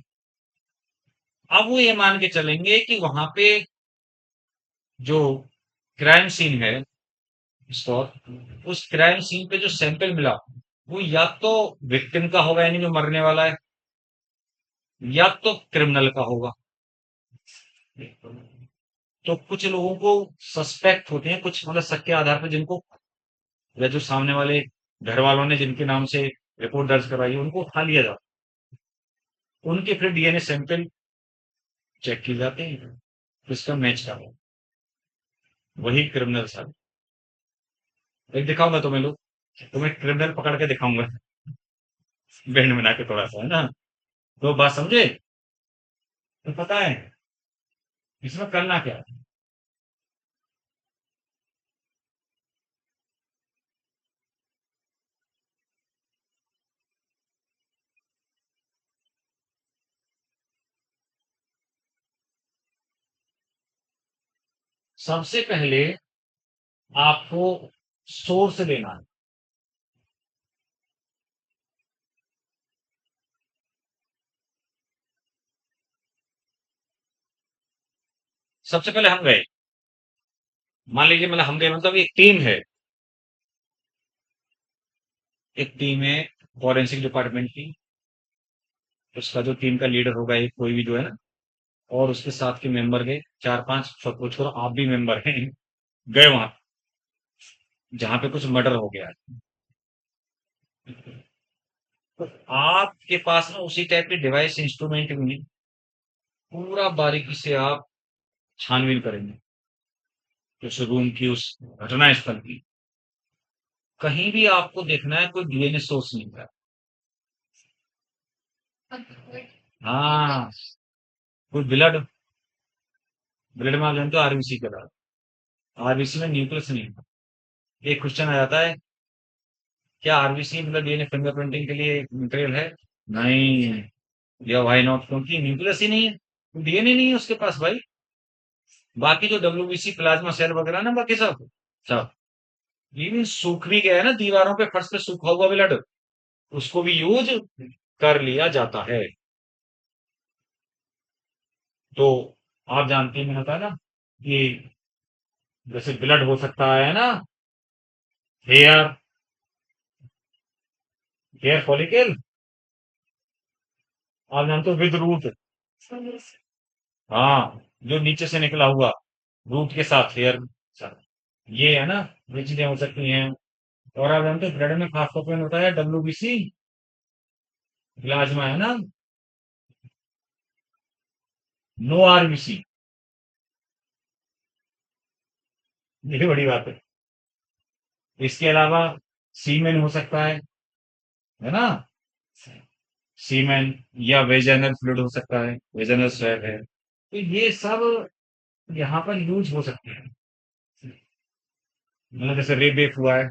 S1: अब वो ये मान के चलेंगे कि वहां पे जो क्राइम सीन है स्पॉट, उस क्राइम सीन पे जो सैंपल मिला, वो या तो विक्टिम का होगा, यानी जो मरने वाला है, या तो क्रिमिनल का होगा। तो कुछ लोगों को सस्पेक्ट होते हैं, कुछ मतलब शक के आधार पर, जिनको या जो सामने वाले घर वालों ने जिनके नाम से रिपोर्ट दर्ज करवाई है, उनको उठा लिया जाता, उनके फिर डीएनए सैंपल चेक किए जाते हैं, तो इसका मैच का हो, वही क्रिमिनल साहब। एक दिखाऊंगा तुम्हें, लोग तुम्हें क्रिमिनल पकड़ के दिखाऊंगा, बैंड बना के थोड़ा सा, है ना। तो बात समझे। तो पता है इसमें करना क्या है। सबसे पहले आपको सोर्स लेना है। सबसे पहले हम गए, मान लीजिए, मतलब हम गए मतलब एक टीम है, एक टीम है फॉरेंसिक डिपार्टमेंट की, उसका जो टीम का लीडर होगा, एक कोई भी जो है ना, और उसके साथ के मेंबर गए, 4-5, सपोज करो आप भी मेंबर हैं, गए वहां जहां पे कुछ मर्डर हो गया है। तो आपके पास ना उसी टाइप के डिवाइस इंस्ट्रूमेंट भी नहीं, पूरा बारीकी से आप छानबीन करेंगे उस रूम की, उस घटना स्थल की। कहीं भी आपको देखना है कोई डीएनए सोर्स नहीं था। हाँ, कोई ब्लड, ब्लड में आप जानते हो आरबीसी का था, आरबीसी में न्यूक्लियस नहीं था। एक क्वेश्चन आ जाता है, क्या आरबीसी मतलब डीएनए फिंगरप्रिंटिंग के लिए मटेरियल है? नहीं, या व्हाई नॉट, क्योंकि न्यूक्लियस ही नहीं है, डीएनए नहीं है उसके पास भाई। बाकी जो डब्ल्यूबीसी प्लाज्मा सेल वगैरह ना, बाकी सब सब ये भी सूख भी गया है ना, दीवारों पे फर्श पे सूखा हुआ ब्लड, उसको भी यूज कर लिया जाता है। तो आप जानते हैं, मैंने बताया ना कि जैसे ब्लड हो सकता है ना, हेयर हेयर फॉलिकल, आप जानते हो विद रूट, हाँ, जो नीचे से निकला हुआ रूट के साथ, हेयर साथ, ये है ना, ये चीजें हो सकती हैं। और आप जानते हो ब्लड में खासतौर पे होता है डब्ल्यूबीसी प्लाज्मा, है ना, नो आरबीसी, ये भी बड़ी बात है। इसके अलावा सीमेन हो सकता है ना, सीमेन, या वेजाइनल फ्लूइड हो सकता है, वेजाइनल स्वैब है, तो ये सब यहाँ पर यूज हो सकते हैं। मतलब जैसे रेप वेप हुआ है,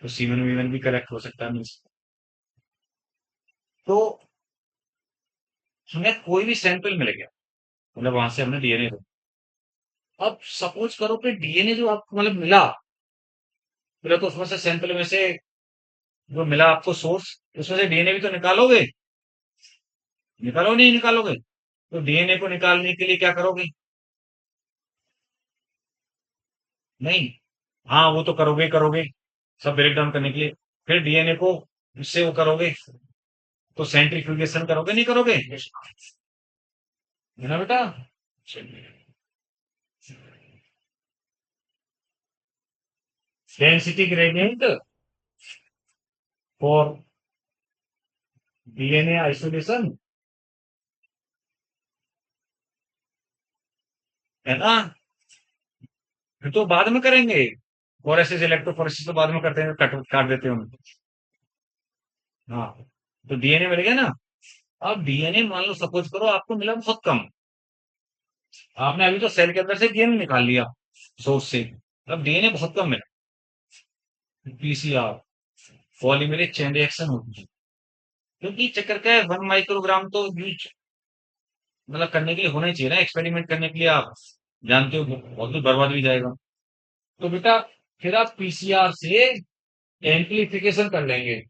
S1: तो सीमेन वीमेन भी करेक्ट हो सकता है मीन्स। तो हमें कोई भी सैंपल मिल गया, मतलब वहां से हमने डीएनए, अब सपोज करो कि डीएनए जो आपको मतलब मिला, फिर तो उसमें से सैंपल में से जो मिला आपको सोर्स, उसमें से डीएनए भी तो निकालोगे, निकालो नहीं निकालोगे? तो डीएनए को निकालने के लिए क्या करोगे? नहीं, हाँ वो तो करोगे ही करोगे, सब ब्रेक डाउन करने के लिए। फिर डीएनए को उससे वो करोगे, तो सेंट्रीफ्यूगेशन करोगे नहीं करोगे, है ना बेटा? Density gradient for DNA isolation, है ना? फिर तो बाद में करेंगे, फोरेसिस इलेक्ट्रोफोरेसिस तो बाद में करते हैं, कट काट देते हैं उनको। हाँ, तो डीएनए मिल गया ना। अब डीएनए मान लो सपोज करो आपको मिला बहुत कम, आपने अभी तो सेल के अंदर से डीएनए निकाल लिया सोर्स से, अब डीएनए बहुत कम मिला, पीसीआर, पॉलीमेरेज चेन रिएक्शन होती है। क्योंकि चक्कर क्या है, 1 माइक्रोग्राम तो यूज मतलब करने के लिए होना ही चाहिए ना, एक्सपेरिमेंट करने के लिए, आप जानते हो बहुत कुछ बर्बाद भी जाएगा। तो बेटा फिर आप पीसीआर से एम्प्लीफिकेशन कर लेंगे,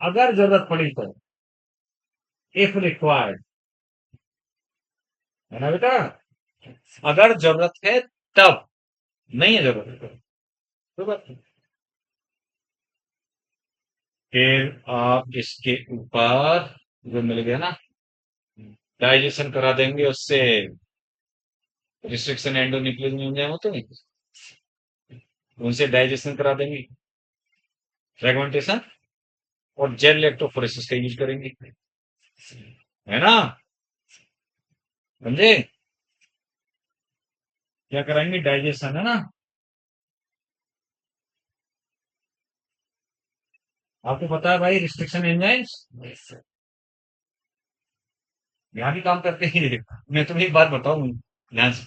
S1: अगर जरूरत पड़ी तो, इफ रिक्वायर्ड, है ना बेटा? अगर जरूरत है तब, नहीं है जरूरत तो बस, फिर आप इसके ऊपर जो मिल गया ना, डाइजेशन करा देंगे उससे, रिस्ट्रिक्शन एंडोन्यूक्लियस एंजाइम होते हैं, उनसे डाइजेशन करा देंगे, फ्रेगमेंटेशन, और जेल इलेक्ट्रोफोरेसिस का यूज करेंगे, है ना? समझे? क्या कराएंगे? डाइजेशन, है ना? आपको पता है भाई, रिस्ट्रिक्शन एंजाइम्स यहाँ भी काम करते हैं। मैं तुम्हें एक बात बताऊं ध्यान से,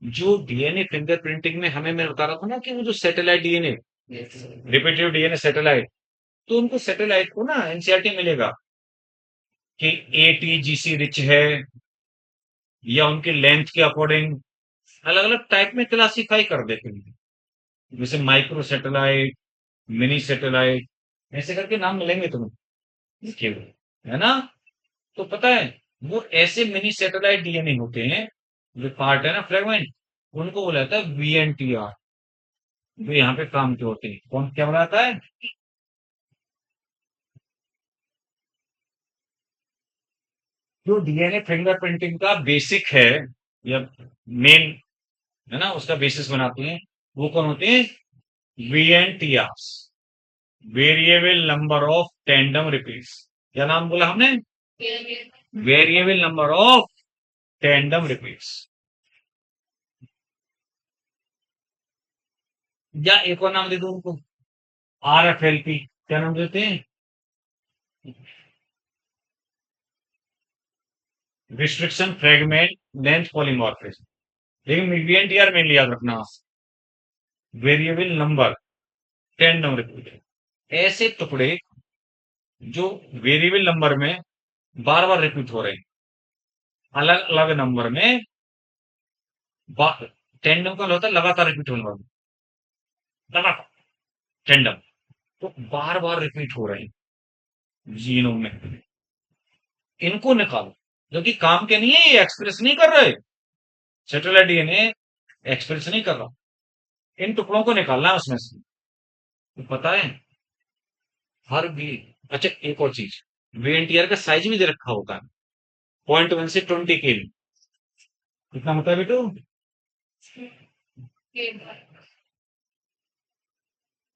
S1: जो डीएनए फिंगरप्रिंटिंग में हमें, मैं बता रहा था ना कि वो जो satellite DNA, repetitive DNA satellite, तो उनको सैटेलाइट को ना एनसीईआरटी मिलेगा कि एटीजीसी रिच है, या उनके लेंथ के अकॉर्डिंग अलग अलग टाइप में क्लासिफाई कर देते हैं, जैसे माइक्रो सैटेलाइट, मिनी सैटेलाइट, ऐसे करके नाम मिलेंगे तुम्हें इसके, है ना? तो पता है, वो ऐसे मिनी सैटेलाइट डीएनए होते हैं, जो पार्ट है ना फ्रेगमेंट, उनको बोला जाता है वीएनटीआर, जो यहाँ पे काम के होते हैं। कौन क्या बनाता है? जो डीएनए फिंगरप्रिंटिंग का बेसिक है, या मेन, है ना, उसका बेसिस बनाते हैं, वो कौन होते हैं? VNTR, variable number of tandem repeats. क्या नाम बोला हमने? Variable number of tandem repeats, या एक और नाम दे दो उनको, आरएफएलपी। क्या नाम देते हैं? Restriction fragment length polymorphism. लेकिन वीएनटीआर मेनली याद रखना, वेरिएबल नंबर टेंडम रिपीट, ऐसे टुकड़े जो वेरिएबल नंबर में बार बार रिपीट हो रहे हैं, अलग अलग नंबर में टेंडम का होता है लगातार रिपीट होने वाला, लगातार टेंडम, तो बार बार रिपीट हो रहे हैं जीनोम में, इनको निकालो। जो कि काम के नहीं है, ये एक्सप्रेस नहीं कर रहे, सेटेलाइट डीएनए एक्सप्रेस नहीं कर रहा, इन टुकड़ों को निकालना है उसमें से। तो पता है हर बी, अच्छा एक और चीज, वीएनटीआर का साइज भी दे रखा होता है, 0.1 से 20 केबी। कितना होता है बेटू?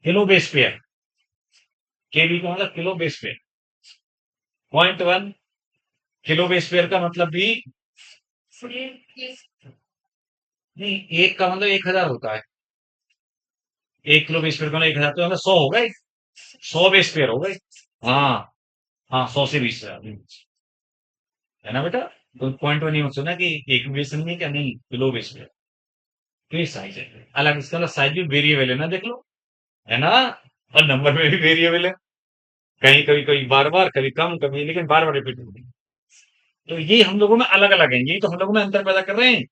S1: किलो बेस पेयर, केबी का मतलब kilo base pair, 0.1 kilo base pair का मतलब भी नहीं, एक का मतलब 1,000 होता है, 1 किलो बेस पेयर का मतलब 1,000, तो मतलब 100 हो गए, 100 बेस पेयर हो गए। हाँ, हाँ, 100 से 20,000 है ना बेटा? तो 0.1 ये मत सोचना कि एक बेस नहीं है क्या, नहीं, किलो बेस पेयर, तो ये साइज है अलग, इसका मतलब साइज भी वेरिएबल है ना, देख लो, है ना? और नंबर में भी वेरिएबल है, कहीं कभी कभी बार बार, कभी कम, कभी, लेकिन बार बार रिपीट होती है। तो ये हम लोगों में अलग अलग है, यही तो हम लोगों में अंतर पैदा कर रहे हैं,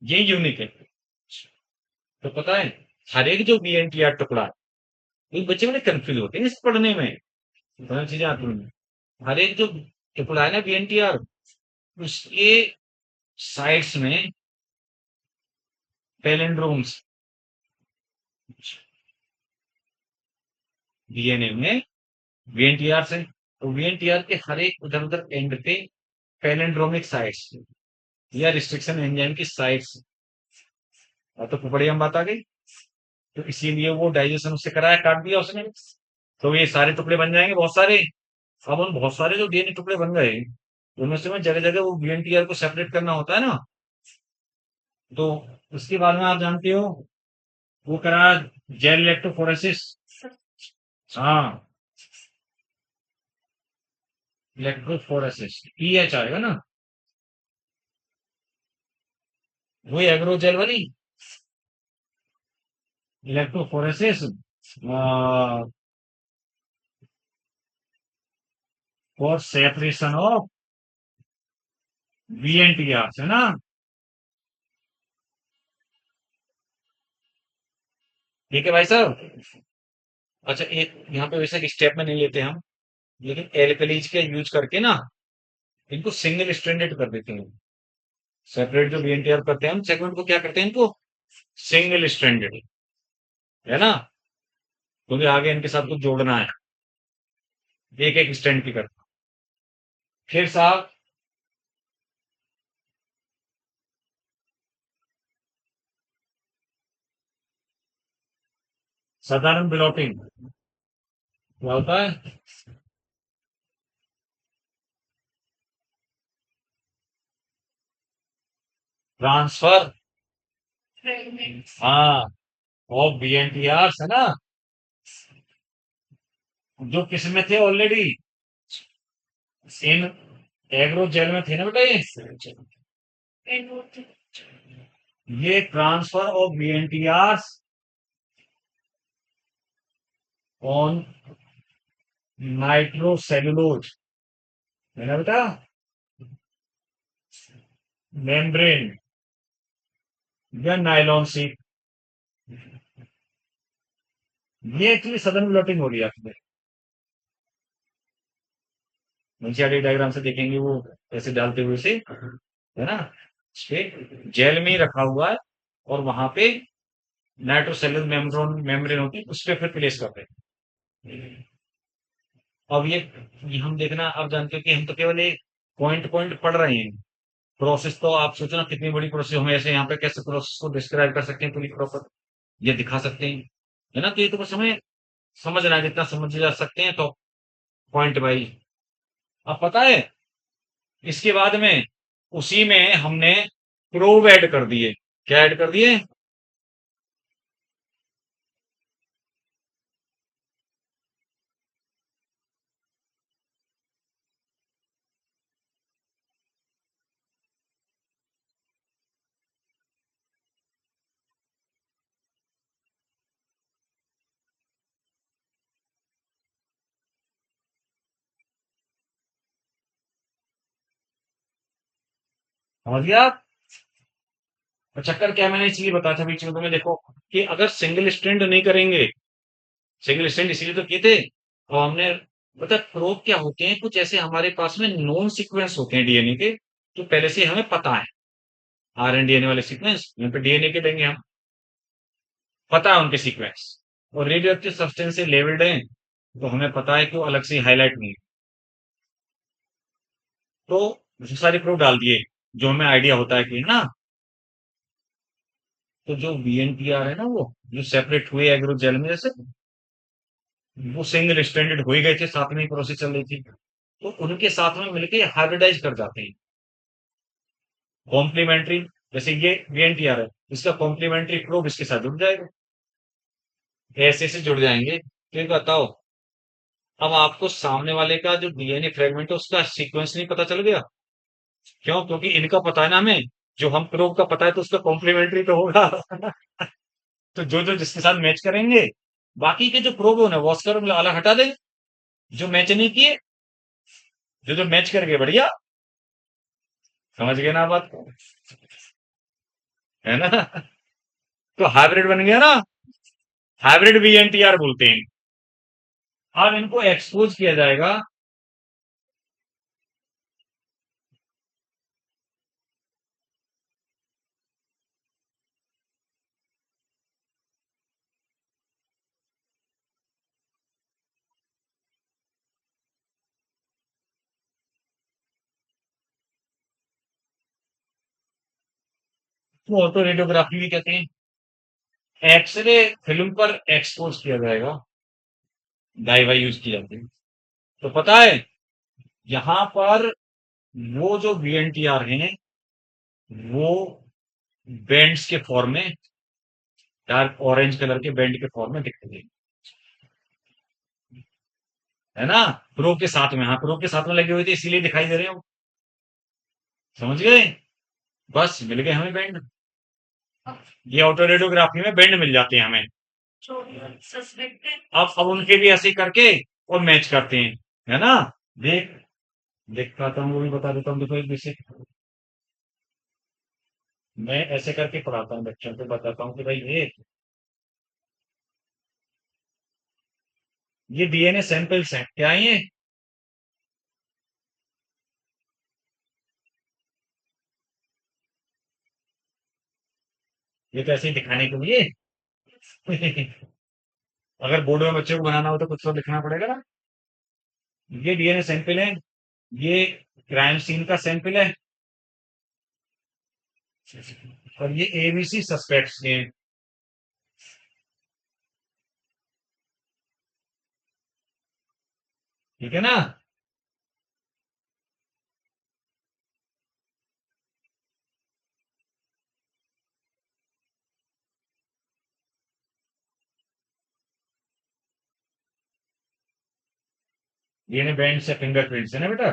S1: ये यूनिक है। तो पता है हर एक जो बीएनटीआर टुकड़ा है, ये बच्चे बड़े कंफ्यूज होते हैं इस पढ़ने में, दोनों चीजें आती हैं। हर एक जो टुकड़ा है ना बीएनटीआर, उसके साइड्स में पैलिंड्रोम्स, डीएनए में वीएनटीआर से, तो वीएनटीआर के हर एक उधर उधर एंड पे पैलिंड्रोमिक साइट्स या रिस्ट्रिक्शन एंजाइम की साइट्स, तो बढ़िया बात आ गई। तो इसीलिए वो डाइजेशन उससे कराया, काट दिया उसने, तो ये सारे टुकड़े बन जाएंगे बहुत सारे। अब उन बहुत सारे जो डीएनए टुकड़े बन गए, उनमें से में जगह जगह वो वीएनटीआर को सेपरेट करना होता है ना, तो उसके बाद में आप जानते हो वो करा, जेल इलेक्ट्रोफोरेसिस। हाँ, इलेक्ट्रोफोरेसिस, पीएच आएगा ना, वही एग्रोजेल वाली electrophoresis for separation of VNTR है ना। ठीक है भाई साहब। अच्छा एक यहाँ पे वैसे स्टेप में नहीं लेते हम, लेकिन एल्कलीज के यूज करके ना इनको सिंगल स्ट्रैंडेड कर देते हैं, सेपरेट जो वीएनटीआर करते हैं हम सेगमेंट को क्या करते हैं, इनको सिंगल स्ट्रैंडेड, है ना, क्योंकि आगे इनके साथ कुछ जोड़ना है, एक एक स्ट्रैंड की करते। फिर साहब साधारण ब्लॉटिंग क्या होता है? ट्रांसफर, हाँ, ऑफ बीएनटीआर है ना, जो किसमें थे ऑलरेडी, इन एग्रो जेल में थे ना बेटा ये ट्रांसफर ऑफ बीएनटीआर ऑन नाइट्रोसेलुलोज, है ना बेटा, मेम्ब्रेन या नायलॉन शीट, ये एक्चुअली सदन ब्लॉटिंग हो रही है आपने, एनसीईआरटी डायग्राम से देखेंगे वो ऐसे डालते हुए से, है ना, इसके जेल में ही रखा हुआ है, और वहां पे नाइट्रोसेलुलर मेम्ब्रेन मेम्ब्रेन होती है, उस पर फिर प्लेस करते हैं। अब ये हम देखना, अब जानते हो कि हम तो केवल एक पॉइंट पॉइंट पढ़ रहे हैं, प्रोसेस तो आप सोचना कितनी बड़ी प्रोसेस, हम ऐसे यहाँ पे कैसे प्रोसेस को डिस्क्राइब कर सकते हैं पूरी प्रॉपर, ये दिखा सकते हैं, है ना, तो ये तो बस हमें समझना है, जितना समझ जा सकते हैं तो पॉइंट वाइज। अब पता है इसके बाद में उसी में हमने प्रोब ऐड कर दिए, क्या ऐड कर दिए? समझ गया आप? और चक्कर क्या, मैंने इसलिए बताया था बीच में तुम्हें, देखो कि अगर सिंगल स्टैंड नहीं करेंगे, सिंगल स्टैंड इसीलिए तो किए थे, और हमने, मतलब प्रोब क्या होते हैं, कुछ ऐसे हमारे पास में नॉन सीक्वेंस होते हैं डीएनए के, जो पहले से हमें पता है, आरएनडीएनए वाले सीक्वेंस, यहाँ पे डीएनए के देंगे हम, पता है उनके सीक्वेंस, और रेडियो एक्टिव सब्सटेंस से लेवल्ड है, तो हमें पता है कि वो अलग से हाईलाइट नहीं है। तो बहुत सारे प्रूफ डाल दिए, जो हमें आइडिया होता है कि ना, तो जो वीएनटीआर है ना, वो जो सेपरेट हुए एग्रो जेल में जैसे, वो सिंगल स्टैंडर्ड हो ही गए थे, साथ में ही प्रोसेस चल रही थी, तो उनके साथ में मिलके हाइब्रिडाइज कर जाते हैं, कॉम्प्लीमेंट्री, जैसे ये वीएनटीआर है, इसका कॉम्प्लीमेंट्री प्रोब इसके साथ जुड़ जाएगा, ऐसे से जुड़ जाएंगे, तो ये बताओ, अब आपको सामने वाले का जो डीएनए फ्रेगमेंट है उसका सीक्वेंस नहीं पता चल गया? क्यों? क्योंकि इनका पता है ना हमें, जो हम प्रोब का पता है, तो उसका कॉम्प्लीमेंट्री तो होगा। तो जो जो जिसके साथ मैच करेंगे, बाकी के जो प्रोब है उन्हें वॉश कर अलग हटा दें, जो मैच नहीं किए, जो जो मैच कर गए बढ़िया, समझ गए ना बात को, है ना? तो हाइब्रिड बन गया ना, हाइब्रिड वीएनटीआर बोलते हैं। अब इनको एक्सपोज किया जाएगा। तो ऑटो रेडियोग्राफी भी कहते हैं। एक्सरे फिल्म पर एक्सपोज किया जाएगा, डाई वाई यूज की जाती है। तो पता है, यहाँ पर वो जो वीएनटीआर हैं, वो बैंड्स के फॉर्म में, डार्क ऑरेंज कलर के बैंड के फॉर्म में दिखते हैं, है ना? प्रो के साथ में, हाँ, प्रो के साथ में लगे हुए थे इसीलिए दिखाई दे रहे हो, समझ गए? बस मिल गए हमें बैंड, ये ऑटो रेडियोग्राफी में बैंड मिल जाते हैं हमें। अब उनके भी ऐसे ही करके और मैच करते हैं, है ना? देख, दिखाता हूँ, वो भी बता देता हूँ, देखो एक जैसे, मैं ऐसे करके पढ़ाता हूँ बच्चों को, बताता हूँ कि भाई ये डीएनए सैंपल्स हैं, क्या है ये तो ऐसे ही दिखाने के लिए। अगर बोर्ड में बच्चे को बनाना हो तो कुछ तो लिखना पड़ेगा ना। ये डीएनए सैंपल है, ये क्राइम सीन का सैंपल है, और ये एबीसी सस्पेक्ट्स हैं, ठीक है ना? डीएनए बैंड से फिंगरप्रिंट्स है ना बेटा?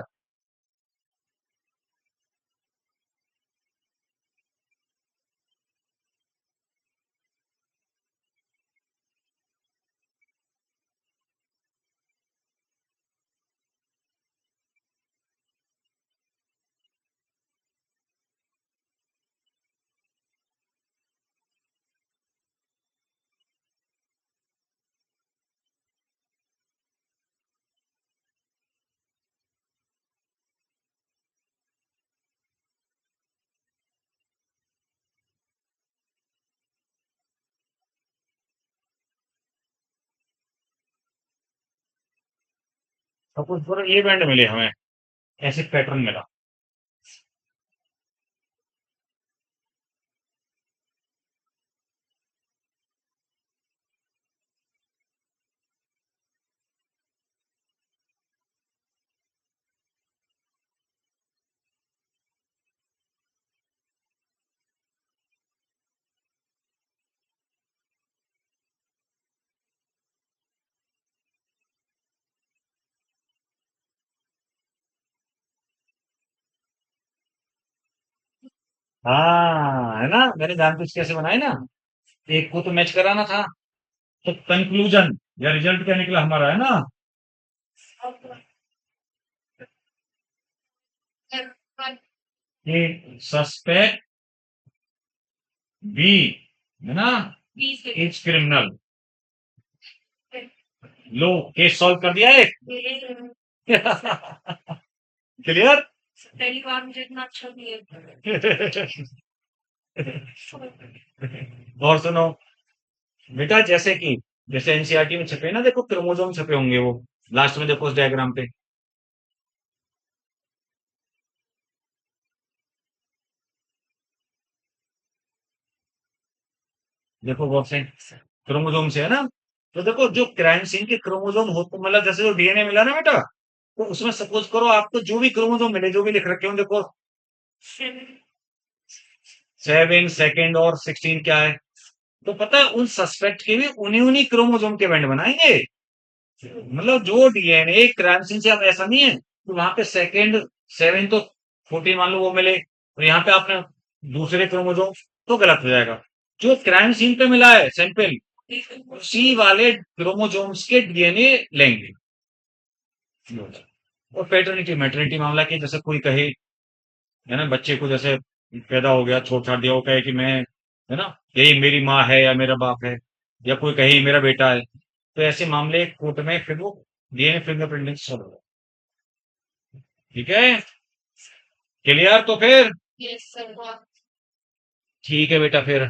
S1: सपोज पूरा ये बैंड मिले हमें, ऐसे पैटर्न मिला। हाँ, है ना, मैंने जानबूझ के कैसे बनाए ना, एक को तो मैच कराना था, तो कंक्लूजन या रिजल्ट क्या निकला हमारा, है ना? कि सस्पेक्ट बी, है ना, is criminal. Low, case solve कर दिया एक। क्लियर।
S2: पहली बार मुझे इतना अच्छा
S1: और सुनो बेटा, जैसे कि जैसे एनसीईआरटी में छपे ना, देखो क्रोमोसोम छपे होंगे वो, लास्ट में देखो उस डायग्राम पे। देखो वो से क्रोमोसोम से है ना, तो देखो जो क्राइम सीन के क्रोमोसोम हो, तो मतलब जैसे जो डीएनए मिला ना बेटा, तो उसमें सपोज करो आपको जो भी क्रोमोसोम मिले, जो भी लिख रखे हो देखो, 7 2 और 16 क्या है, तो पता है उन सस्पेक्ट के भी उन्हीं उन्हीं क्रोमोसोम के बैंड बनाएंगे। मतलब जो डीएनए क्राइम सीन से, आप ऐसा नहीं है तो वहां पे सेकंड 7 तो 14 मान लो वो मिले, और यहाँ पे आपने दूसरे क्रोमोसोम, तो गलत हो जाएगा। जो क्राइम सीन पे मिला है सैंपल, उसी वाले क्रोमोसोम्स के डीएनए लेंगे। और पैटर्निटी मैटरनिटी मामला की, जैसे कोई कहे, है ना, बच्चे को जैसे पैदा हो गया, छोड़ छाड़ दिया, वो कहे कि मैं, है ना, यही मेरी माँ है या मेरा बाप है, या कोई कहे "ये मेरा बेटा है", तो ऐसे मामले कोर्ट में फिर वो डीएनए फिंगरप्रिंटिंग सॉल्व होगा। ठीक है, क्लियर। तो फिर
S2: यस सर।
S1: ठीक है बेटा, फिर